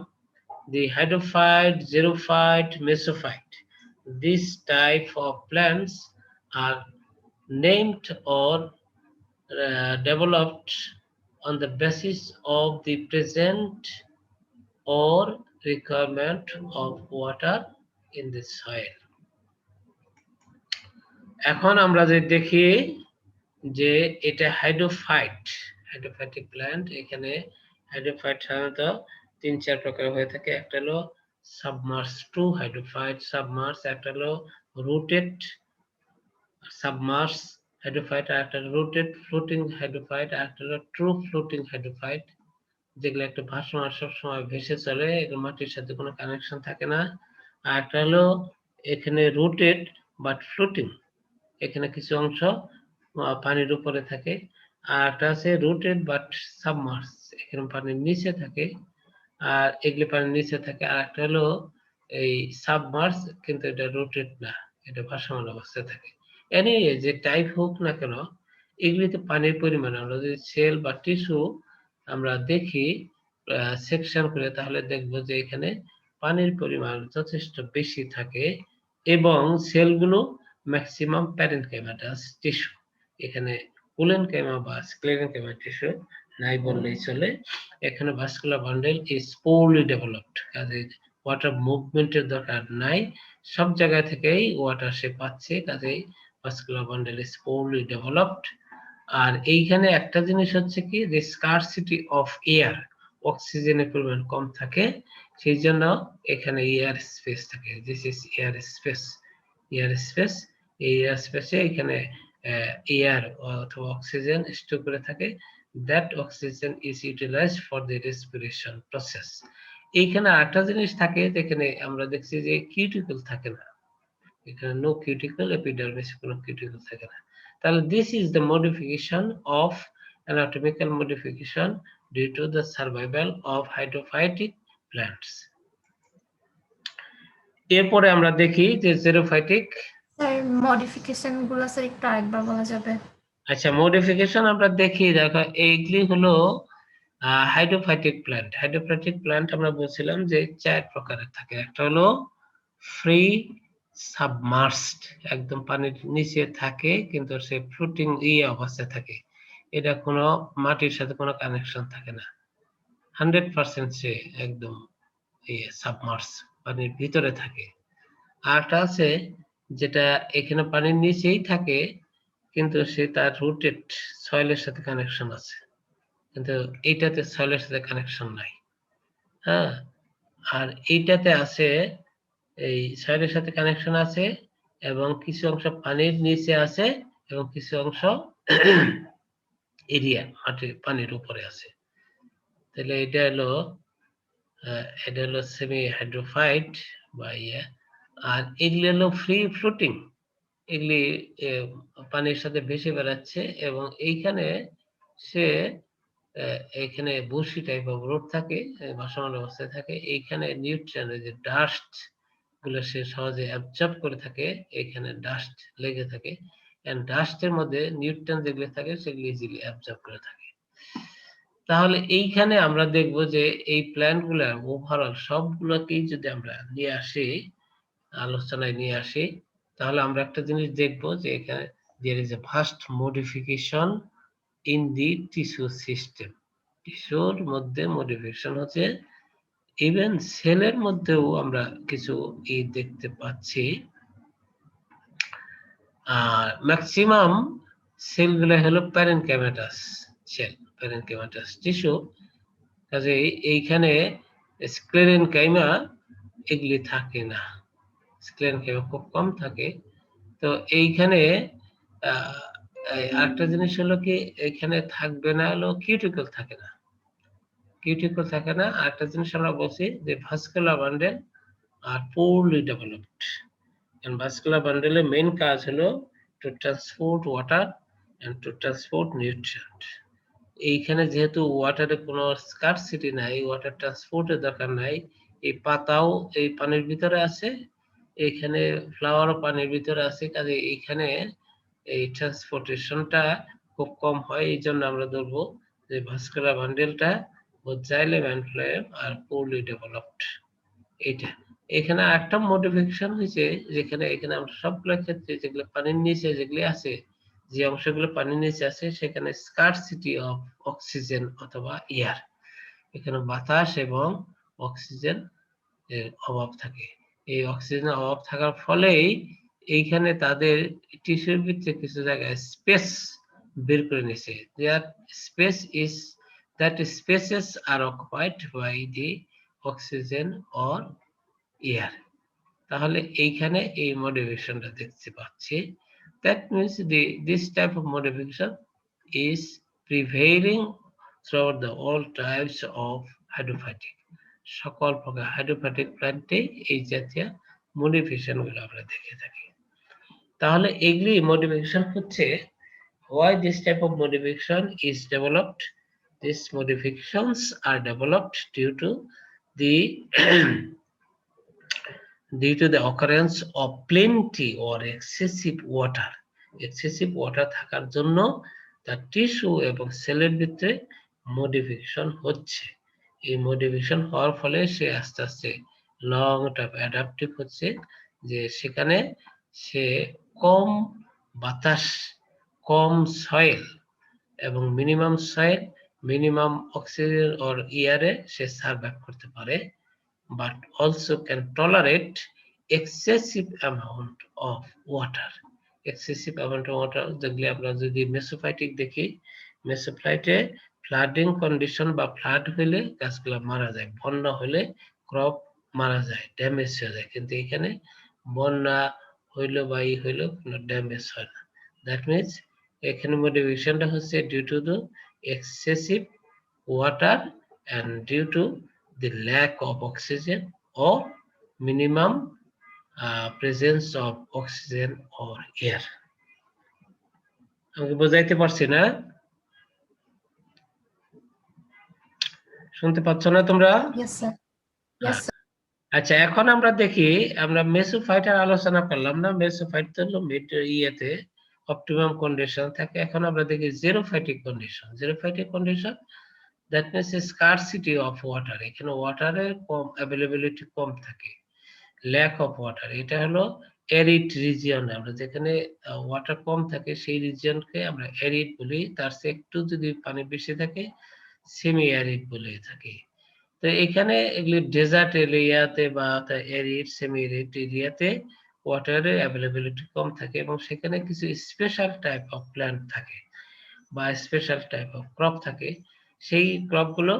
the hydrophyte, xerophyte, mesophyte. This type of plants are named or developed on the basis of the present or requirement of water in the soil. এখন আমরা যে দেখি যে এটা হাইড্রোফাইটিক প্ল্যান্ট। এখানে হাইড্রোফাইট সাধারণত 3-4 প্রকার হয়ে থাকে। একটা হলো সাবমার্স টু হাইড্রোফাইট সাবমার্স, একটা হলো রুটেড সাবমার্স হাইড্রোফাইট, আর একটা রুটেড ফ্লোটিং হাইড্রোফাইট, আর একটা হলো ট্রু ফ্লোটিং হাইড্রোফাইট, যেগুলো একটা ভাসমান সবসময় ভেসে চলে, এগুলো মাটির সাথে কোনো কানেকশন থাকে না। আর একটা হলো এখানে রুটেড বাট ফ্লোটিং, এখানে কিছু অংশ পানির উপরে থাকে। আর একটা আছে রুটেড বাট সাবমার্স, এখানে পানির নিচে থাকে, আর এগুলি পানির নিচে থাকে। আর একটা হলো এই সাবমার্স, কিন্তু এটা রুটেড না, এটা ভাসমান অবস্থায় থাকে। এনিওয়ে যে টাইপ হোক না কেন, এগুলিতে পানির পরিমাণ আমরা যদি সেল বা টিস্যু আমরা দেখি সেকশন করে, তাহলে দেখবো যে এখানে পানির পরিমাণ যথেষ্ট বেশি থাকে এবং সেলগুলো ম্যাক্সিমাম প্যারেনকাইমাটাস টিস্যু, এখানে কোলেনকাইমা বা স্ক্লেরেনকাইমা টিস্যু নাই বললেই চলে। এখানে vascular bundle is poorly developed, কাজে ওয়াটার মুভমেন্টের দরকার নাই, সব জায়গা থেকেই ওয়াটার সে পাচ্ছে, কাজেই vascular bundle is poorly developed. আর এইখানে একটা জিনিস হচ্ছে কি, যে স্কারসিটি অফ এয়ার, অক্সিজেনের পরিমাণ কম থাকে, সেই জন্য এখানে এয়ার স্পেস থাকে। This is air space. এই এয়ার স্পেসে এখানে এয়ার অথবা অক্সিজেন স্টোর করে থাকে। That oxygen is utilised for the respiration process. এইখানে আরেকটা জিনিস থাকে, যেখানে আমরা দেখছি যে কিউটিকল থাকে না, এখানে নো কিউটিকল, এপিডার্মিসে কোনো কিউটিকল থাকে না। তাহলে this is the modification of anatomical modification due to the survival of hydrophytic plants. এরপরে আমরা দেখি যে জেরোফাইটিক। স্যার মডিফিকেশন গুলো স্যার একটু আরেকবার বলা যাবে? আচ্ছা, মডিফিকেশন আমরা দেখি, দেখো এইগুলি হলো হাইড্রোফাইটিক প্ল্যান্ট। আমরা বলছিলাম যে 4 প্রকারের থাকে। একটা হলো ফ্রি সাবমার্সড, একদম পানির নিচে থাকে কিন্তু সে ফ্লোটিং অবস্থায় থাকে, এটা কোনো মাটির সাথে কোনো কানেকশন থাকে না, 100% সে একদম সাবমার্স, পানির ভিতরে থাকে। আরটা আছে যেটা এখানে পানির নিচেই থাকে কিন্তু সে তার রুটেড সয়েলের সাথে কানেকশন আছে, কিন্তু এইটাতে সয়েলের সাথে কানেকশন নাই। হ্যাঁ, আর এইটাতে আছে এই সয়েলের সাথে কানেকশন আছে এবং কিছু অংশ পানির নিচে আছে এবং কিছু অংশ এরিয়া পানির উপরে আছে। তাহলে এটা হলো সেমি হাইড্রোফাইট বা আর এগুলো হলো ফ্রি ফ্লোটিং, এগুলি পানির সাথে ভেসে বেড়াচ্ছে এবং এইখানে সে এইখানে বসি টাইপ অফ রোড থাকে, ভাসমান অবস্থায় থাকে। এইখানে নিউট্রিয়েন্ট যে ডাস্ট গুলো সে সহজে অ্যাবজর্ব করে থাকে, এইখানে ডাস্ট লেগে থাকে, এন্ড ডাস্টের মধ্যে নিউট্রিয়েন্ট যেগুলো থাকে সেগুলি ইজিলি অ্যাবজর্ব করে থাকে। তাহলে এইখানে আমরা দেখব যে এই প্ল্যান্ট গুলা ওভারঅল সবগুলোকেই যদি আমরা নিয়ে আসি, আলোচনায় নিয়ে আসি, তাহলে আমরা একটা জিনিস দেখব যে এখানে there is a vast modification in the tissue system. টিস্যুর মধ্যে মডিফিকেশন হচ্ছে, ইভেন সেলের মধ্যেও আমরা কিছু দেখতে পাচ্ছি। আর ম্যাক্সিমাম সেলগুলো হলো প্যারেনকাইমাটাস সেল, প্যারেনকাইমাটাস টিস্যু। কাজে এইখানে স্ক্লেরেনকাইমা এগুলি থাকে না, স্ক্লেরেনকাইমা খুব কম থাকে। তো এইখানে আরেকটা জিনিস হলো কি, এখানে থাকবে না হলো কিউটিকল থাকে না, কিউটিকল থাকে না। আরেকটা জিনিস আমরা বলছি যে vascular bundle are poorly developed, and vascular বান্ডেলের মেইন কাজ হলো to transport water and to transport nutrient. এইখানে যেহেতু ওয়াটারের কোনো স্কারসিটি নাই, ওয়াটার ট্রান্সপোর্টের দরকার নাই, এই পাতাও এই পানির ভিতরে আছে, এইখানে ফ্লাওয়ারও পানির ভিতরে আছে, কাজে এইখানে এই ট্রান্সপোর্টেশনটা খুব কম হয়। এই জন্য আমরা ধরবো যে ভাস্কুলার বান্ডেলটা xylem and phloem are poorly developed. এইটা এখানে একটা মডিফিকেশন হয়েছে, যেখানে এখানে আমরা সবগুলোর ক্ষেত্রে যেগুলো পানির নিচে যেগুলি আছে, যে অংশগুলো পানির নিচে আছে সেখানে স্কারসিটি অফ অক্সিজেন অথবা এয়ার, এখানে বাতাস এবং অক্সিজেন এর অভাব থাকে। এই অক্সিজেনের অভাব থাকার ফলেই এইখানে তাদের টিস্যুর ভিতরে কিছু জায়গায় স্পেস বের করে নিয়েছে। There space is that spaces are occupied by the oxygen or air. তাহলে এইখানে এই মডিফিকেশনটা দেখতে পাচ্ছি। That means this type of modification is prevailing throughout the all types of hydrophytic. সকল প্রকার হাইড্রোফাইটিক প্ল্যান্টে এই জাতীয় মডিফিকেশন গুলো আমরা দেখে থাকি। তাহলে এগুলি মডিফিকেশন হচ্ছে, why this type of modification is developed? These modifications are developed due to the due to the occurrence of plenty or excessive water. Excessive water থাকার জন্য তার টিস্যু এবং সেলের ভিতরে মডিফিকেশন হচ্ছে। এই মডিফিকেশন হওয়ার ফলে সে আস্তে আস্তে লং টাইম অ্যাডাপটিভ হচ্ছে, যে সেখানে সে কম বাতাস, কম সয়েল এবং minimum soil, minimum oxygen or এয়ারে সে সার্ভাইভ করতে পারে, but also can tolerate excessive amount of water. Excessive amount of water যেগুলি আমরা যদি মেসোফাইটিক দেখি, মেসোফাইটে ফ্লাডিং কন্ডিশন বা ফ্লাড হলে গাছগুলো মারা যায়, বন্যা হলে ক্রপ মারা যায়, ড্যামেজ হয়ে যায়, কিন্তু এখানে বন্যা হইলো বা ই হইলো কোনো ড্যামেজ হয় না। দ্যাট মিনস এখানে মডিফিকেশনটা হচ্ছে due to the excessive water and due to the lack of oxygen or minimum presence of oxygen or air. আমাকে বোঝাইতে পারছি না? শুনতে পাচ্ছ না তোমরা? Yes, sir. Yes, sir. আচ্ছা, এখন আমরা দেখি, আমরা মেসোফাইটার আলোচনা করলাম না, মেসোফাইট তো হলো মিড ইয়েতে অপটিমাম কন্ডিশন থাকে। এখন আমরা দেখি xerophytic condition. Xerophytic condition that means a scarcity of water, এখানে ওয়াটারের কম অ্যাভেলেবিলিটি কম থাকে, ল্যাক অফ ওয়াটার, এটা হলো অ্যারিড রিজিয়ন। আমরা যেখানে ওয়াটার কম থাকে সেই রিজিয়নকে আমরা অ্যারিড বলি, তার চেয়ে একটু যদি পানি বেশি থাকে সেমি অ্যারিড বলে থাকি। তো এখানে এগুলি ডেজার্ট এরিয়াতে বা অ্যারিড সেমি অ্যারিড এরিয়াতে ওয়াটারের অ্যাভেলেবিলিটি কম থাকে এবং সেখানে কিছু স্পেশাল টাইপ অফ প্ল্যান্ট থাকে বা স্পেশাল টাইপ অফ ক্রপ থাকে। সেই ক্রপগুলো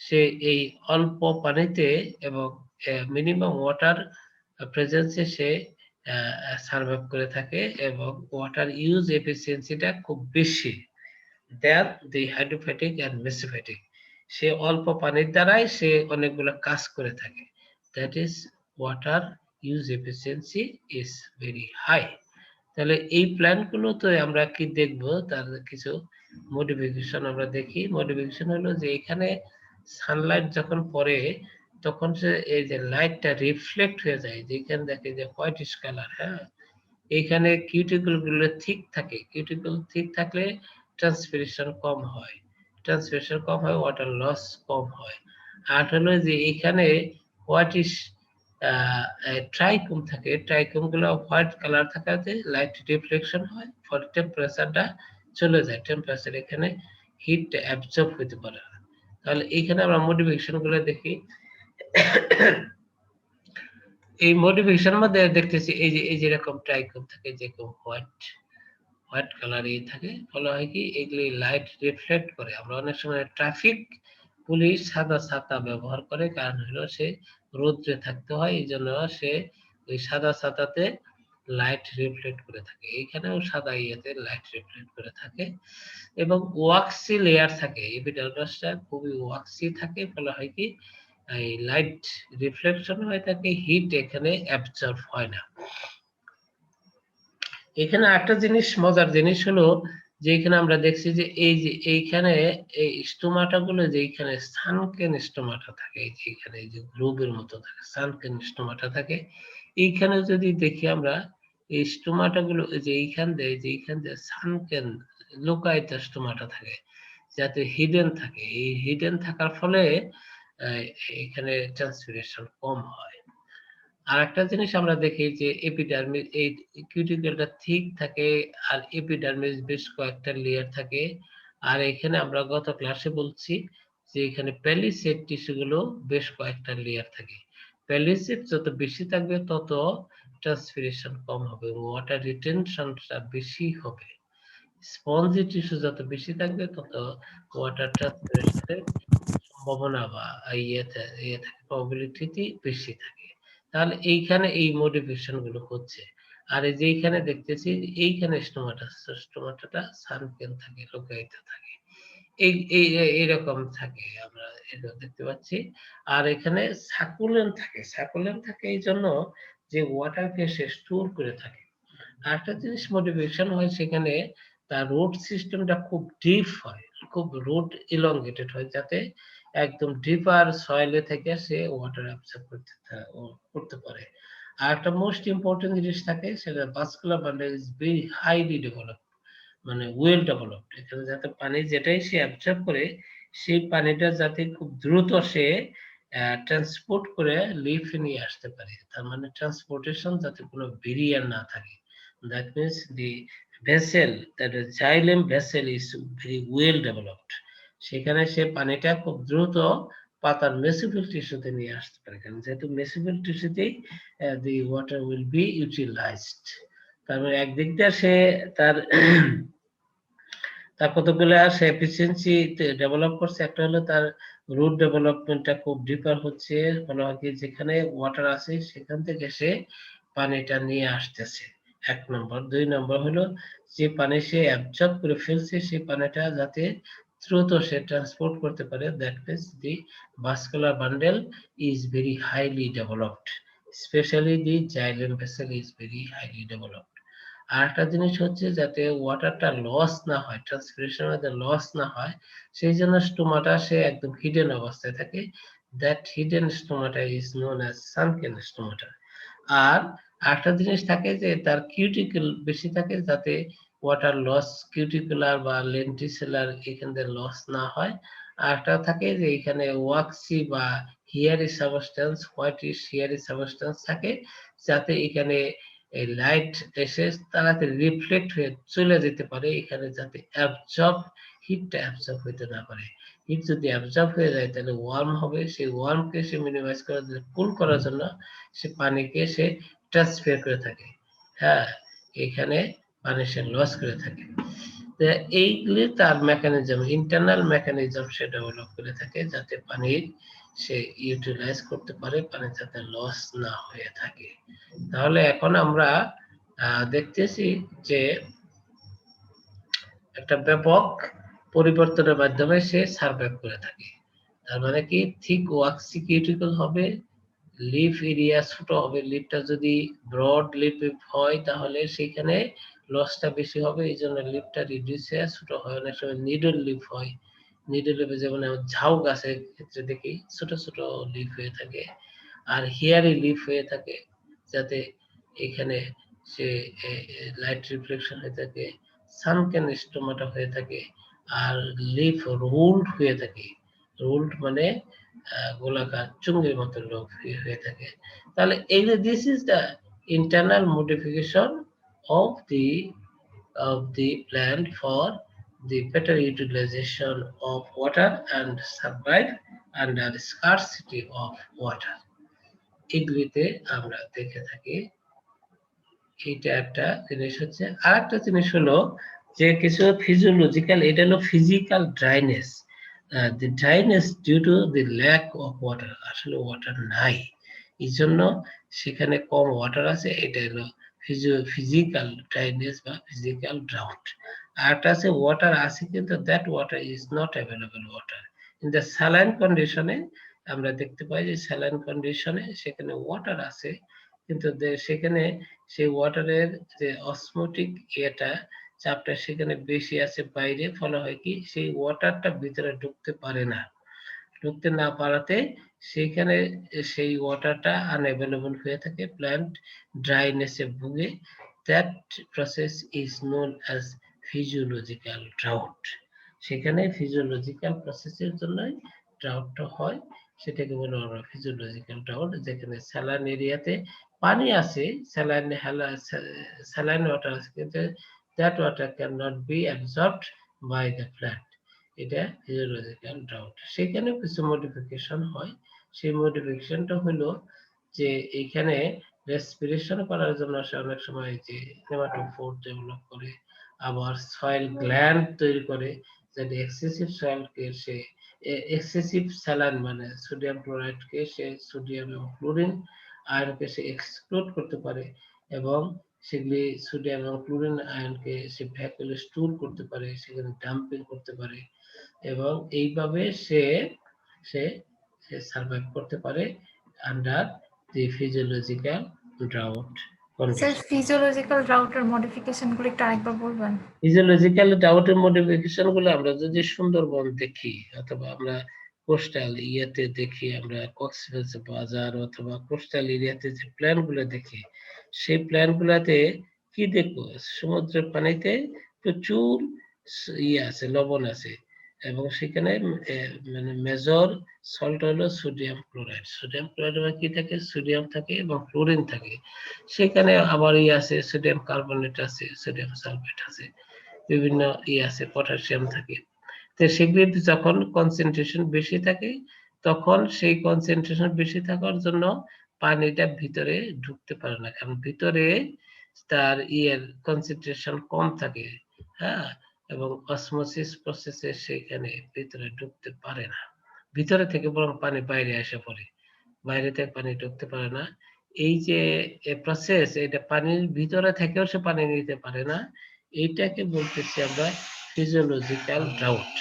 সে এই অল্প পানিতে এবং মিনিমাম ওয়াটার প্রেজেন্সে সে সার্ভাইভ করে থাকে এবং ওয়াটার ইউজ এফিসিয়েন্সিটা খুব বেশি দেন দি হাইড্রোফাইটিক এন্ড মেসোফাইটিক। সে অল্প পানির দ্বারাই সে অনেকগুলো কাজ করে থাকে। That is water use efficiency is very high. তাহলে এই প্ল্যান্টগুলো তো আমরা কি দেখব, তার কিছু মডিফিকেশন আমরা দেখি। মডিফিকেশন হলো যে এখানে সানলাইট যখন পড়ে তখন সে এই যে লাইটটা রিফ্লেক্ট হয়ে যায়, যেখানে দেখে যে হোয়াইটিশ কালার। হ্যাঁ, এইখানে কিউটিকল গুলো ঠিক থাকে, কিউটিকল ঠিক থাকলে ট্রান্সপিরেশন কম হয়, ট্রান্সপিরেশন কম হয়, ওয়াটার লস কম হয়। আর হলো যে এখানে হোয়াইটিশ ট্রাইকোম থাকে, ট্রাইকোম গুলো হোয়াইট কালার থাকাতে লাইট রিফ্লেকশন হয়, ফলে টেম্পারেচারটা চলে যায়, টেম্পারেচার এখানে হিট অ্যাবজর্ব হতে পারে না। তাহলে এইখানে আমরা মডিফিকেশন গুলো দেখি। এই মডিফিকেশন মধ্যে দেখতেছি এই যে এরকম ট্রাইকোম থাকে, যেরকম হোয়াইট কালার থাকে, ফলে হয় কি এগুলি লাইট রিফ্লেক্ট করে। আমরা অনেক সময় ট্রাফিক পুলিশ সাদা ছাতা ব্যবহার করে, কারণ হলো সে রোদ্রে থাকতে হয়, এই জন্য সে ওই সাদা ছাতাতে লাইট রিফ্লেক্ট করে থাকে, এইখানেও সাদা ইয়েতে লাইট রিফ্লেক্ট করে থাকে। এবং ওয়াক্সি লেয়ার থাকে, এপিডার্মাসটা খুবই ওয়াক্সি থাকে, ফলে হয় কি এই লাইট রিফ্লেকশন হয়ে থাকে, হিট এখানে অ্যাবজর্ব হয় না। এখানে একটা জিনিস, মজার জিনিস হলো যে এখানে আমরা দেখছি যে এই যে এইখানে এই স্টোমাটা গুলো, যে এইখানে সানকেন স্টোমাটা থাকে, এই যে এখানে এই যে গ্লোবের মতো থাকে সানকেন স্টোমাটা থাকে, এইখানে যদি দেখি আমরা এই স্টোমাটা গুলো যে এইখান দিয়ে সানকেন লোকায়িত স্টোমাটা থাকে, যাতে হিডেন থাকে, এই হিডেন থাকার ফলে এখানে ট্রান্সপিরেশন কম হয়। আর একটা জিনিস আমরা দেখি যে এপিডার্মিস, এই কিউটিকলটা ঠিক থাকে, আর এপিডার্মিস বেশ কয়েকটা লেয়ার থাকে। আর এখানে আমরা গত ক্লাসে বলছি যে এখানে প্যালিসেড টিস্যুগুলো বেশ কয়েকটা লেয়ার থাকে। প্যালিসেড যত বেশি থাকবে তত ট্রান্সপিরেশন কম হবে, ওয়াটার রিটেনশনটা বেশি হবে। স্পঞ্জি টিস্যু যত বেশি থাকবে তত ওয়াটার ট্রান্সপিরেশনের সম্ভাবনা বা ইয়ে থাকে, প্রবাবিলিটি বেশি থাকে। তাহলে এইখানে এই মডিফিকেশন গুলো হচ্ছে। আর এই যে এইখানে দেখতেছি এইখানে স্টোমাটাটা সানকেন থাকে, লোকায়িত থাকে, এইরকম থাকে, আমরা এটা দেখতে পাচ্ছি। আর এখানে সাকুলেন্ট থাকে এই জন্য যে ওয়াটারকে সে স্টোর করে থাকে। আরেকটা জিনিস মডিফিকেশন হয়, সেখানে তার রুট সিস্টেমটা খুব ডিপ হয়, খুব রুট ইলংগেটেড হয়, যাতে একদম ডিপার সয়েলে থেকে সে ওয়াটার অ্যাবসর্ব করতে পারে। আর একটা মোস্ট ইম্পর্টেন্ট জিনিস থাকে, সেটা vascular bundle is very highly developed, মানে ওয়েল ডেভেলপড। এখানে যাতে পানি যেটাই সে অ্যাবসর্ব করে, সেই পানিটা যাতে খুব দ্রুত সে ট্রান্সপোর্ট করে লিফে নিয়ে আসতে পারে, তার মানে ট্রান্সপোর্টেশন যাতে কোনো ব্যারিয়ার না থাকে। That means the vessel, that is xylem vessel is very well developed. সেখানে সে পানিটা খুব দ্রুত পাতার মেসোফিল টিস্যুতে নিয়ে আসতে পারে, কারণ যেহেতু mesophyll টিস্যুতেই the water will be utilized। তার মানে একদিক দিয়ে সে তার কতগুলো সে এফিসিয়েন্সি ডেভেলপ করছে। একটা হলো তার রুট ডেভেলপমেন্টটা খুব ডিপার হচ্ছে, ফলে যেখানে ওয়াটার আছে সেখান থেকে সে পানিটা নিয়ে আসতেছে, এক নম্বর। দুই নম্বর হলো যে পানি সে অ্যাবজর্ব করে ফেলছে, সেই পানিটা যাতে দ্রুত সে ট্রান্সপোর্ট করতে পারে। That means the vascular bundle is very highly developed, specially the xylem vessel is very highly developed. আর একটা জিনিস হচ্ছে যাতে ওয়াটারটা লস না হয়, ট্রান্সপিরেশনের মধ্যে লস না হয়, সেই জন্য স্টোমাটা সে একদম হিডেন অবস্থায় থাকে। That hidden stomata is known as sunken stomata. আর একটা জিনিস থাকে যে তার কিউটিকল বেশি থাকে, যাতে ওয়াটার লস কিউটিকুলার বা লেন্টিসেলার এখান থেকে লস না হয়। আর একটা থাকে যে এখানে ওয়াক্সি বা হিয়ারি সাবস্টেন্স, হোয়াইটিশ হিয়ারি সাবস্টেন্স থাকে, যাতে এখানে এই লাইট এসে তাড়াতাড়ি রিফ্লেক্ট হয়ে চলে যেতে পারে, এখানে যাতে অ্যাবজর্ব, হিটটা অ্যাবজর্ব হইতে না পারে। হিট যদি অ্যাবজর্ব হয়ে যায় তাহলে ওয়ার্ম হবে, সেই ওয়ার্মকে সে মিনিমাইজ করার জন্য, কুল করার জন্য সে পানিকে সে ট্রান্সফার করে থাকে। হ্যাঁ, এখানে পানি সে লস করে থাকে। এইগুলি তার মেকানিজম, ইন্টারনাল মেকানিজম সে ডেভেলপ করে থাকে, যাতে পানির সে ইউটিলাইজ করতে পারে, পানি যাতে লস না হয়ে থাকে। তাহলে এখন আমরা দেখতেছি যে একটা ব্যাপক পরিবর্তনের মাধ্যমে সে সার্ভাইভ করে থাকে। তার মানে কি, থিক ওয়াক্সি কিউটিকল হবে, লিফ এরিয়া ছোট হবে। লিফটা যদি ব্রড লিফ হয় তাহলে সেখানে লসটা বেশি হবে, এই জন্য লিফটা রিডিউস হয়ে ছোট হয়। অনেক সময় নিডল লিফ হয়, নিডল লিফে যেমন ঝাউ গাছের ক্ষেত্রে দেখি ছোট ছোট লিফ হয়ে থাকে, আর হিয়ারি লিফ হয়ে থাকে, যাতে এখানে সে লাইট রিফ্লেকশন হয়ে থাকে, সানকেন স্টোমাটা হয়ে থাকে, আর লিফ রুলড হয়ে থাকে। রুলড মানে গোলাকার চুঙ্গির মতো লোক হয়ে থাকে। তাহলে এই যে this is the internal modification of the plant for the better utilization of water and survive under scarcity of water. এগুলিতে আমরা দেখে থাকি। এটা একটা জিনিস হচ্ছে। আর একটা জিনিস হলো যে কিছু ফিজিওলজিক্যাল, এটা হলো physical dryness. the dryness due to the lack of water, আসলে ওয়াটার নাই, এই জন্য সেখানে কম ওয়াটার আছে, এটা হলো ফিজিক্যাল ড্রাইনেস বা ফিজিক্যাল ড্রাউট। আর একটা আছে ওয়াটার আছে কিন্তু that water is not available water. In the saline কন্ডিশনে আমরা দেখতে পাই যে স্যালাইন কন্ডিশনে সেখানে ওয়াটার আছে, কিন্তু সেখানে সেই ওয়াটারের যে অসমোটিক ইয়েটা, চাপটা সেখানে বেশি আছে বাইরে, ফলে হয় কি সেই ওয়াটারটা ভিতরে ঢুকতে পারে না। ঢুকতে না পারাতে সেইখানে সেই ওয়াটারটা আনঅ্যাভেলেবল হয়ে থাকে, প্ল্যান্ট ড্রাইনেসে ভুগে। That process is known as physiological drought. সেখানে ফিজিওলজিক্যাল প্রসেসের জন্যই ড্রাউটটা হয়, সেটাকে বলে আমরা ফিজিওলজিক্যাল ড্রাউট। যেখানে স্যালাইন এরিয়াতে পানি আছে, স্যালাইন ওয়াটার আছে, কিন্তু that water cannot be absorbed by the plant, এটা ফিজিওলজিক্যাল ড্রাউট। সেখানে কিছু মডিফিকেশন হয়। সেই মডিফিকেশনটা হলো যে এখানে রেসপিরেশন করার জন্য সে অনেক সময় যে নেমাটোফোর ডেভেলপ করে, আবার সয়েল গ্ল্যান্ড তৈরি করে, যাতে এক্সেসিভ সয়েলকে সে এক্সেসিভ স্যালাইন মানে সোডিয়াম ক্লোরাইডকে সে সোডিয়াম এবং ক্লোরিন আয়নকে সে এক্সক্লুড করতে পারে, এবং সেগুলি সোডিয়াম এবং ক্লোরিন আয়নকে সে ভ্যাকুয়ালে স্টোর করতে পারে, সেখানে ডাম্পিং করতে পারে, এবং এইভাবে সে সে সার্ভাইভ করতে পারে under the physiological drought sir condition. Physiological ড্রাউটের মডিফিকেশন গুলো একটু আরেকবার বলবেন? ফিজিওলজিক্যাল ড্রাউটের মডিফিকেশন গুলো আমরা যদি সুন্দরবন দেখি, অথবা আমরা কোস্টাল ইয়েতে দেখি, আমরা কক্সবাজার অথবা কোস্টাল এরিয়াতে যে প্ল্যান গুলো দেখি, সেই প্ল্যান গুলাতে কি দেখবো, সমুদ্রের পানিতে প্রচুর ইয়ে আছে, লবণ আছে, এবং সেখানে মানে মেজর সল্ট হলো সোডিয়াম ক্লোরাইড। সোডিয়াম ক্লোরাইড কি থাকে, সোডিয়াম থাকে এবং ক্লোরিন থাকে। সেখানে আবার ইয়ে আছে, সোডিয়াম কার্বনেট আছে, সোডিয়াম সালফেট আছে, বিভিন্ন ইয়ে আছে, পটাশিয়াম থাকে। তো সেগুলিতে যখন কনসেন্ট্রেশন বেশি থাকে, তখন সেই কনসেন্ট্রেশন বেশি থাকার জন্য পানিটা ভিতরে ঢুকতে পারে না, কারণ ভিতরে তার ইয়ের কনসেন্ট্রেশন কম থাকে। হ্যাঁ, এবং অসমোসিস প্রসেসে সেখানে ভিতরে ঢুকতে পারে না, ভিতরে থেকে বরং পানি বাইরে এসে পড়ে, বাইরে থেকে পানি ঢুকতে পারে না। এই যে প্রসেস, এটা পানির ভিতরে থেকেও সে পানি নিতে পারে না, এইটাকে বলতেছি আমরা ফিজিওলজিক্যাল ড্রাউট।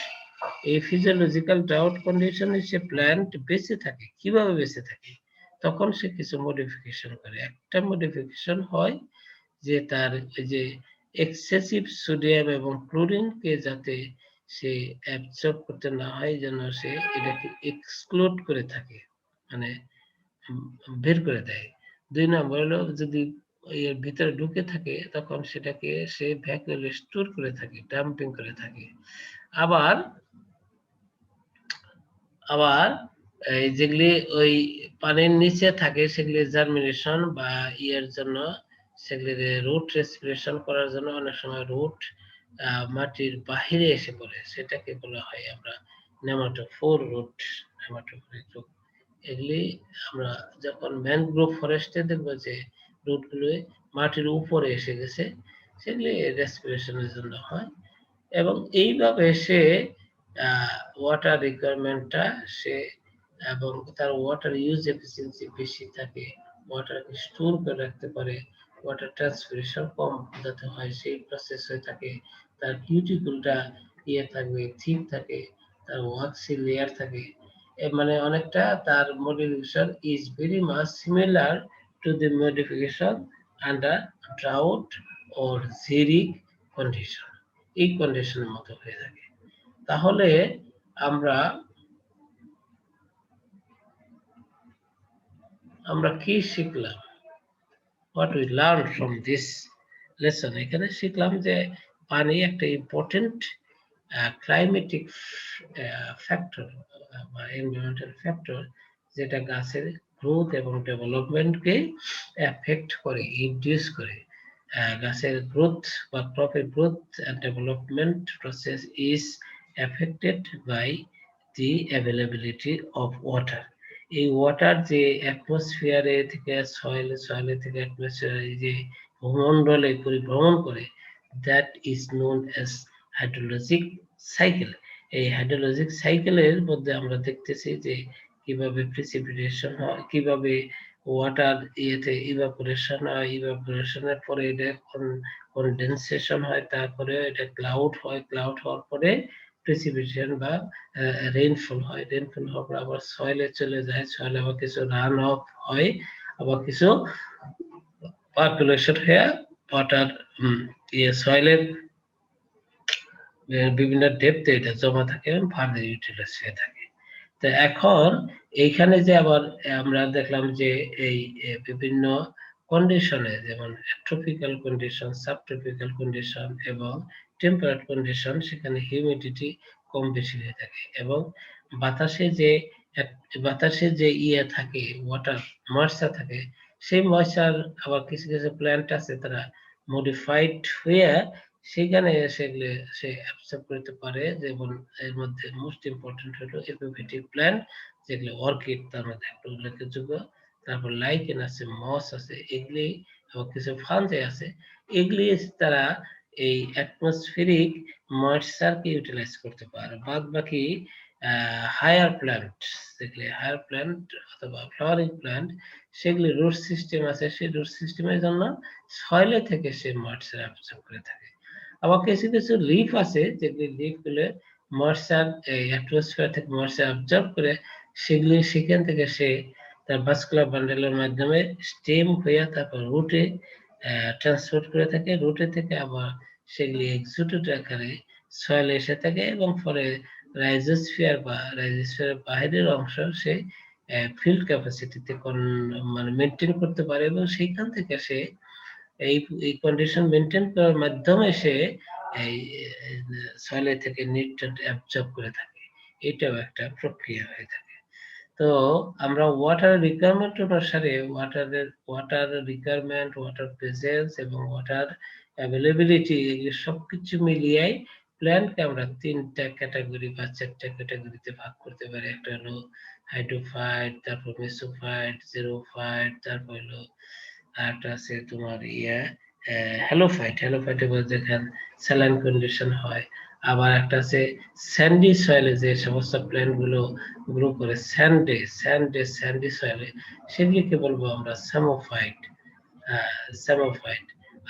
এই ফিজিওলজিক্যাল ড্রাউট কন্ডিশনে সে প্ল্যান্ট বেঁচে থাকে। কিভাবে বেঁচে থাকে, তখন সে কিছু মডিফিকেশন করে। একটা মডিফিকেশন হয় যে তার যে এক্সেসিভ সোডিয়াম এবং ক্লোরিনকে যাতে সে অ্যাবজর্ব করতে না হয়, যেন সে এটাকে এক্সক্লুড করে থাকে, মানে বের করে দেয়। 2 নম্বর হলো যদি এর ভিতরে ঢুকে থাকে, তখন সেটাকে সে ভ্যাকুয়ালে স্টোর করে থাকে, ডাম্পিং করে থাকে। আবার আবার এই যেগুলি ওই পানির নিচে থাকে, সেগুলি জার্মিনেশন বা ইয়ের জন্য, সেগুলি রুট রেসপিরেশন করার জন্য অনেক সময় রুট মাটির বাহিরে এসে পড়ে, সেটাকে বলা হয় আমরা নেমাটোফোর রুট। নেমাটোফোর রুট এগুলি আমরা যখন ম্যানগ্রোভ ফরেস্টে দেখবো যে রুটগুলো মাটির উপরে এসে গেছে, সেগুলি রেসপিরেশনের জন্য হয়। এবং এইভাবে সে ওয়াটার রিকোয়ারমেন্টটা সে, এবং তার ওয়াটার ইউজ এফিসিয়েন্সি বেশি থাকে, ওয়াটারকে স্টোর করে রাখতে পারে, ওয়াটার ট্রান্সপিরেশন কম যাতে হয় সেই প্রসেস হয়ে থাকে। তার কিউটিকুলটা ইয়ে থাকবে, থিক থাকে, তার ওয়াক্সি লেয়ার থাকে, মানে অনেকটা তার modification is very much similar to the modification under drought or xeric condition. এই কন্ডিশনের মতো হয়ে থাকে। তাহলে আমরা কি শিখলাম? What we learned from this lesson? এখানে শিখলাম যে পানি একটা ইম্পর্টেন্ট ক্লাইমেটিক ফ্যাক্টর বা এনভায়রনমেন্টাল ফ্যাক্টর, যেটা গাছের গ্রোথ এবং ডেভেলপমেন্টকে এফেক্ট করে, ইনডিউস করে। গাছের গ্রোথ বা ক্রপের growth and development process is affected by the availability of water. এই ওয়াটার যে অ্যাটমসফিয়ারে থেকে সয়েলে, সয়েলে থেকে অ্যাটমসফিয়ারে যে ভূমণ্ডলে পরিভ্রমণ করে, that is known as hydrologic cycle. এই হাইড্রোলজিক সাইকেলের মধ্যে আমরা দেখতেছি যে কিভাবে প্রিসিপিটেশন হয়, কিভাবে ওয়াটার ইয়েতে ইভাপোরেশন হয়, ইভাপোরেশনের পরে এটা কনডেনসেশন হয়, তারপরে এটা ক্লাউড হয়, ক্লাউড হওয়ার পরে প্রিসিপিটেশন বা রেইনফল হয়, রেইনফল হওয়ার পর আবার সয়েলে চলে যায়, সয়েলে আবার কিছু রান অফ হয়, আবার কিছু পার্কুলেশন হয়ে ওয়াটার সয়েলের বিভিন্ন ডেপথে এটা জমা থাকে এবং ফার্দার ইউটিলাইজ হয়ে থাকে। তো এখন এইখানে যে আবার আমরা দেখলাম যে এই বিভিন্ন কন্ডিশনে, যেমন ট্রপিক্যাল কন্ডিশন, সাবট্রপিক্যাল কন্ডিশন এবং টেম্পারেট কন্ডিশন, সেখানে হিউমিডিটি কম বেশি হয়ে থাকে এবং বাতাসে যে ইয়ে থাকে, ওয়াটার ময়েশ্চার থাকে, সেই ময়েশ্চার আবার কিছু কিছু প্ল্যান্ট আছে তারা মডিফাইড হয়ে সেখানে সেগুলো সে অ্যাবসর্ব করতে পারে। যেমন এর মধ্যে মোস্ট ইম্পর্টেন্ট হলো এপিফিটিক প্ল্যান্ট, যেগুলো অর্কিড তার মধ্যে একটা উল্লেখযোগ্য, তারপর লাইকেন আছে, মস আছে, এগুলি এবং কিছু ফাঞ্জাই আছে, এগুলি তারা এই অ্যাটমসফেরিক ময়েশ্চারকে ইউটিলাইজ করতে পারে। বাদ বাকি হায়ার প্ল্যান্ট, যেগুলি হায়ার প্ল্যান্ট অথবা ফ্লাওয়ারিং প্ল্যান্ট, সেগুলি রুট সিস্টেম আছে, সেই রুট সিস্টেমের জন্য সয়েলে থেকে সে ময়েশ্চার অ্যাবসর্ব করে থাকে। আবার কিছু কিছু লিফ আছে, যেগুলি লিফ গুলো ময়েশ্চার অ্যাটমসফিয়ার থেকে ময়েশ্চার অ্যাবজর্ব করে, সেগুলি সেখান থেকে সে তার ভাস্কুলার বান্ডেলের মাধ্যমে স্টেম হয়ে তারপর রুটে ট্রান্সপোর্ট করে থাকে, রুটে থেকে আবার সেগুলি এক্সুটেড আকারে সয়েলে এসে থাকে এবং পরে রাইজোস্ফিয়ার বা রাইজোস্ফিয়ারের বাইরের অংশ সে ফিল্ড ক্যাপাসিটিতে মানে মেনটেন করতে পারে এবং সেইখান থেকে সে এই কন্ডিশন মেনটেন করার মাধ্যমে সে এই সয়েল থেকে নিউট্রিয়েন্ট অ্যাবজর্ব করে থাকে। এটাও একটা প্রক্রিয়া হয়ে থাকে। তো আমরা ওয়াটার রিকোয়ারমেন্ট অনুসারে ওয়াটার রিকোয়ারমেন্ট, ওয়াটার প্রেজেন্স এবং ওয়াটার অ্যাভেলেবিলিটি, এগুলো সবকিছু মিলিয়ে প্ল্যান্টকে আমরা তিনটা ক্যাটাগরি বা চারটা ক্যাটাগরিতে ভাগ করতে পারি। একটা হলো হাইড্রোফাইট, তারপর মেসোফাইট, জেরোফাইট, তারপর হলো আরেকটা আছে তোমার হ্যালোফাইট। হ্যালোফাইটে যেখান স্যালাইন কন্ডিশন হয়। আবার একটা আছে স্যান্ডি সয়েলে, যে সমস্ত প্ল্যান্ট গুলো গ্রো করে স্যান্ডি সয়েলে, সেগুলিকে বলবো আমরা স্যামোফাইট। স্যামোফাইট।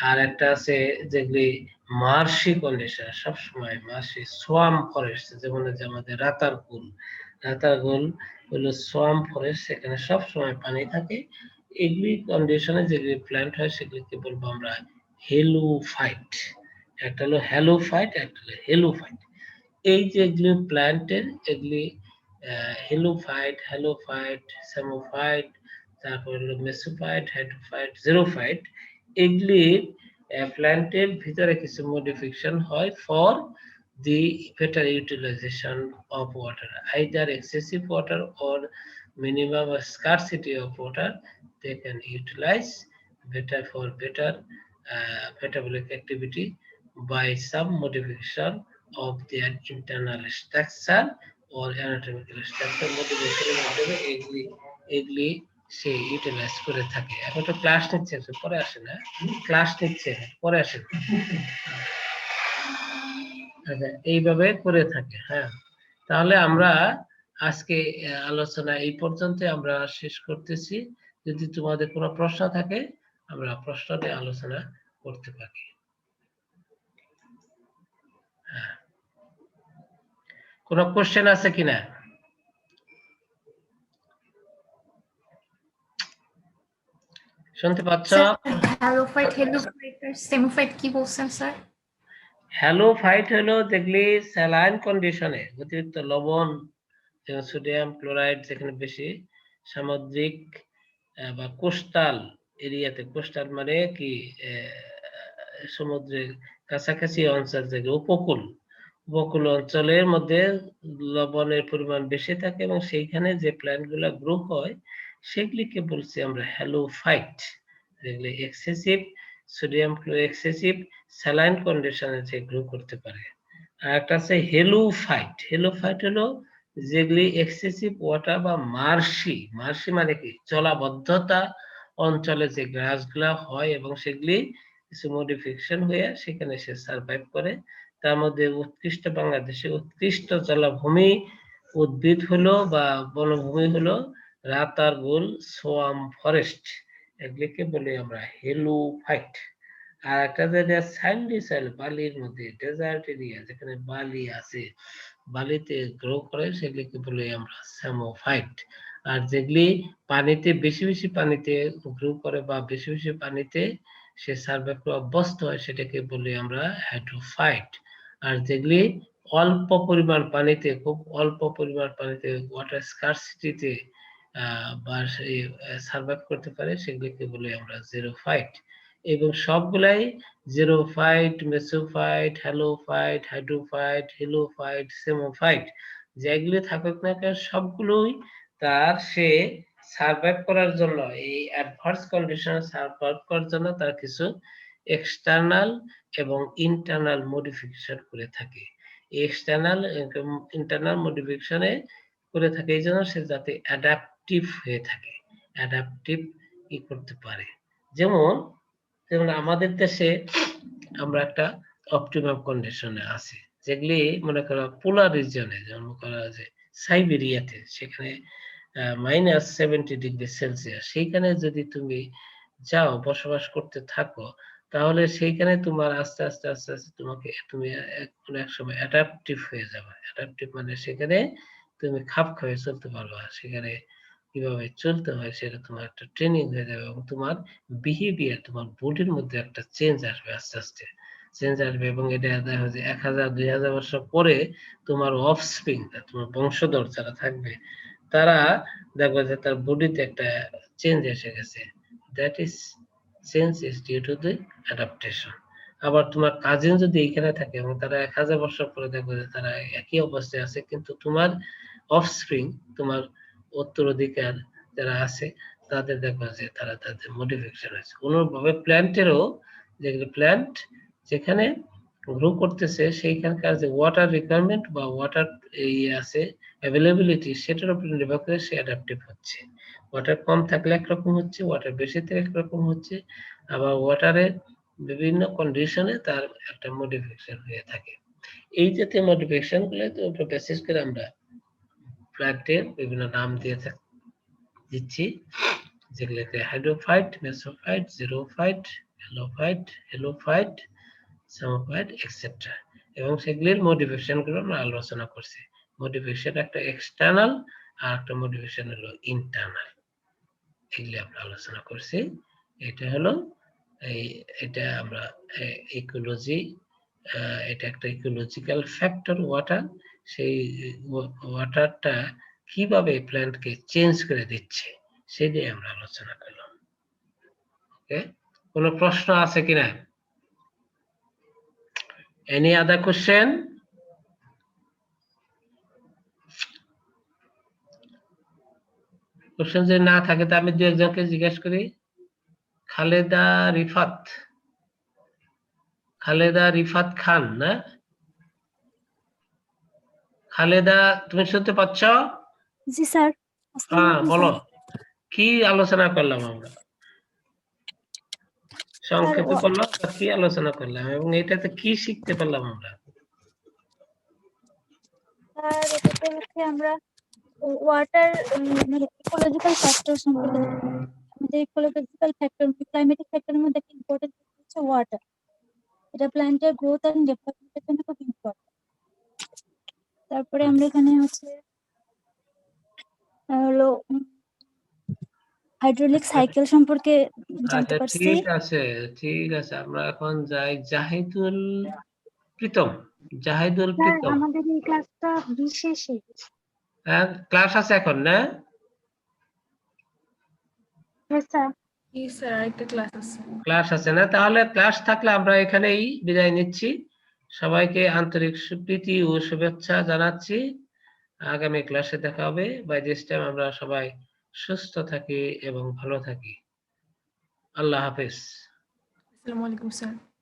আর একটা আছে যেগুলি মার্শি কন্ডিশন, সবসময় মার্শি সোয়াম ফরেস্ট, যেমন যে আমাদের রাতারগুল হলো সোয়াম ফরেস্ট, সেখানে সবসময় পানি থাকে। এগুলি কন্ডিশনে যেগুলি প্ল্যান্ট হয় সেগুলিকে বলবো আমরা হেলোফাইট। একটা হলো হ্যালোফাইট, একটা হলো হেলোফাইট। এই যে এগুলি প্ল্যান্টের, এগুলি হ্যালোফাইট, স্যামোফাইট, তারপর হলো মেসোফাইট, হাইড্রোফাইট, জেরোফাইট, এগুলি প্ল্যান্টের ভিতরে কিছু মডিফিকেশন হয় for the better utilization of water, either excessive water or minimum or scarcity of water. They can utilize better metabolic activity by some modification of their internal structure or anatomical structure modification মাধ্যমে এগুলি সে utilise করে থাকে। এখন তো class নিচ্ছে, পরে আসে না, ক্লাস নিচ্ছে পরে আসে না। আচ্ছা, এইভাবে করে থাকে। হ্যাঁ, তাহলে আমরা আজকে আলোচনা এই পর্যন্ত আমরা শেষ করতেছি। যদি তোমাদের কোনো প্রশ্ন থাকে আমরা প্রশ্ন নিয়ে আলোচনা করতে পারি। হ্যাঁ, কোনো কোশ্চেন আছে কিনা? শুনতে পাচ্ছ? স্যার হ্যালোফাইট হেলোফাইট আর সেমোফাইট কি বলছেন স্যার? হ্যালোফাইট হলো যেগুলি স্যালাইন কন্ডিশনে অতিরিক্ত লবণ, যেমন সোডিয়াম ক্লোরাইড যেখানে বেশি, সামুদ্রিক বা কোস্টাল এরিয়াতে, কোস্টাল মানে কি সমুদ্রের কাছাকাছি অঞ্চল, যেগুলো উপকূল, উপকূল অঞ্চলের মধ্যে লবণের পরিমাণ বেশি থাকে এবং সেইখানে যে প্ল্যান্ট গুলা গ্রো হয় সেগুলিকে বলছি আমরা হ্যালোফাইট, যেগুলি এক্সেসিভ সোডিয়াম এক্সেসিভ স্যালাইন কন্ডিশনে যে গ্রো করতে পারে। আর একটা আছে হেলোফাইট। হেলোফাইট হলো যেগুলি এক্সেসিভ ওয়াটার বা মার্শি, মার্শি মানে কি জলাবদ্ধতা অঞ্চলে যে গাছগুলা হয় এবং সেগুলি কিছু মডিফিকেশন হয়ে সেখানে সে সার্ভাইভ করে। তার মধ্যে উৎকৃষ্ট, বাংলাদেশে উৎকৃষ্ট জলাভূমি উদ্ভিদ হলো বা বনভূমি হলো রাতারগুল সোয়াম ফরেস্ট, এগুলিকে বলি আমরা হেলোফাইট। আর একটা যেটা স্যান্ডি সয়েল, বালির মধ্যে ডেজার্ট এরিয়া যেখানে বালি আছে, বালিতে গ্রো করে সেগুলিকে বলি আমরা স্যামোফাইট। আর যেগুলি পানিতে বেশি বেশি পানিতে গ্রো করে বা বেশি বেশি পানিতে সে সার্ভাইভ করে অভ্যস্ত হয় সেটাকে বলি আমরা হাইড্রোফাইট। আর যেগুলি অল্প পরিমাণ পানিতে, খুব অল্প পরিমাণ পানিতে ওয়াটার স্কারসিটিতে বা সেই সার্ভাইভ করতে পারে সেগুলিকে বলি আমরা জিরোফাইট। এবং সবগুলাই জিরোফাইট, মেসোফাইট, হ্যালোফাইট, হাইড্রোফাইট, হেলোফাইট, সেমোফাইট যেগুলি থাকুক না কেন সবগুলোই তার সে সার্ভাইভ করার জন্য, এই অ্যাডভার্স কন্ডিশনে সার্ভাইভ করার জন্য তার কিছু এক্সটার্নাল এবং ইন্টারনাল মডিফিকেশন করে থাকে। এক্সটার্নাল ইন্টারনাল মডিফিকেশনে করে থাকে এই জন্য সে যাতে অ্যাডাপটিভ হয়ে থাকে, অ্যাডাপটিভ কি করতে পারে। যেমন যেমন আমাদের দেশে আমরা একটা অপটিমাম কন্ডিশনে আছি, যেগুলি মনে করো পোলার রিজিয়নে, যেমন করা যায় সাইবেরিয়াতে, সেখানে -70°C, সেইখানে যদি তুমি যাও বসবাস করতে থাকো তাহলে সেইখানে তোমার আস্তে আস্তে আস্তে আস্তে তোমাকে তুমি কোনো এক সময় অ্যাডাপটিভ হয়ে যাবে। অ্যাডাপটিভ মানে সেখানে তুমি খাপ খাইয়ে চলতে পারবা, সেখানে কিভাবে চলতে হয় সেটা তোমার একটা ট্রেনিং হয়ে যাবে এবং তোমার বিহেভিয়ার, তোমার বডির মধ্যে একটা চেঞ্জ আসবে, আস্তে আস্তে চেঞ্জ আসবে। এবং এটা দেখা যায় 1000-2000 বছর পরে তোমার অফস্প্রিং, তোমার বংশধর যারা থাকবে তারা দেখবে যে তার বডিতে একটা চেঞ্জ এসে গেছে। That is change is due to the adaptation. আবার তোমার কাজিন যদি এখানে থাকে এবং তারা 1000 বছর পরে দেখবে যে তারা একই অবস্থায় আছে, কিন্তু তোমার অফস্প্রিং, তোমার উত্তরাধিকার যারা আছে তাদের দেখবে যে তারা তাদের মডিফিকেশন হয়েছে। কোনোভাবে প্ল্যান্টেরও, যেগুলো প্ল্যান্ট যেখানে গ্রো করতেছে সেইখানকার যে ওয়াটার রিকোয়ারমেন্ট বা ওয়াটার আছে অ্যাভেলেবিলিটি, সেটার উপর নির্ভর করে সে অ্যাডাপটিভ হচ্ছে। ওয়াটার কম থাকলে একরকম হচ্ছে, ওয়াটার বেশি থাকলে একরকম হচ্ছে, আবার ওয়াটারের বিভিন্ন কন্ডিশনে তার একটা মডিফিকেশন হয়ে থাকে। এই জাতীয় মডিফিকেশন গুলো তো বেসিস করে আমরা প্ল্যান্টের বিভিন্ন নাম দিয়ে দিচ্ছি, যেগুলোকে হাইড্রোফাইট, মেসোফাইট, জিরোফাইট, হেলোফাইট, সেমোফাইট এক্সেট্রা। এবং সেগুলির মডিফিকেশন গুলো আমরা আলোচনা করছি। মডিফিকেশন একটা এক্সটার্নাল আর একটা মডিফিকেশন হলো ইন্টারনাল, এগুলি আমরা আলোচনা করছি। এটা হলো এটা আমরা ইকোলজি, এটা একটা ইকোলজিক্যাল ফ্যাক্টর ওয়াটার, সেই ওয়াটারটা কিভাবে প্ল্যান্টকে চেঞ্জ করে দিচ্ছে সেটাই আমরা আলোচনা করলাম। ওকে, কোনো প্রশ্ন আছে কিনা? Any other question? কোশ্চেন যদি না থাকে তা আমি দু একজনকে জিজ্ঞেস করি। খালেদা রিফাত খান, না? খালেদা, তুমি শুনতে পাচ্ছ? জি স্যার। হ্যাঁ, বলো কি আলোচনা করলাম আমরা, সংক্ষেপে বললো কি আলোচনা করলাম এবং এটাতে কি শিখতে পারলাম আমরা? স্যার এটাতে হচ্ছে আমরা ওয়াটার মানে ইকোলজিক্যাল ফ্যাক্টর সম্পর্কে আমাদের ইকোলজিক্যাল ফ্যাক্টর ক্লাইমেটিক ফ্যাক্টরের মধ্যে একটা ইম্পর্টেন্ট হচ্ছে ওয়াটার। এটা প্ল্যান্টের গ্রোথ এন্ড ডেভেলপমেন্টের জন্য খুব ইম্পর্টেন্ট। তারপরে আমরা এখানে হচ্ছে হলো হাইড্রোলিক সাইকেল সম্পর্কে জানতে আচ্ছা, পারছি। ঠিক আছে, ঠিক আছে, আমরা এখন যাই জাহিদুল প্রীতম। জাহিদুল প্রীতম, আমাদের এই ক্লাসটা বিশেষে হ্যাঁ, ক্লাস আছে এখন না? স্যার জি স্যার আরেকটা ক্লাস আছে। ক্লাস আছে না? তাহলে ক্লাস থাকলে আমরা এখানেই বিদায় নিচ্ছি। সবাইকে আন্তরিক প্রীতি ও শুভেচ্ছা জানাচ্ছি। আগামী ক্লাসে দেখা হবে। বাই দিস টাইম আমরা সবাই সুস্থ থাকি এবং ভালো থাকি। আল্লাহ হাফেজ। আসসালামু আলাইকুম স্যার।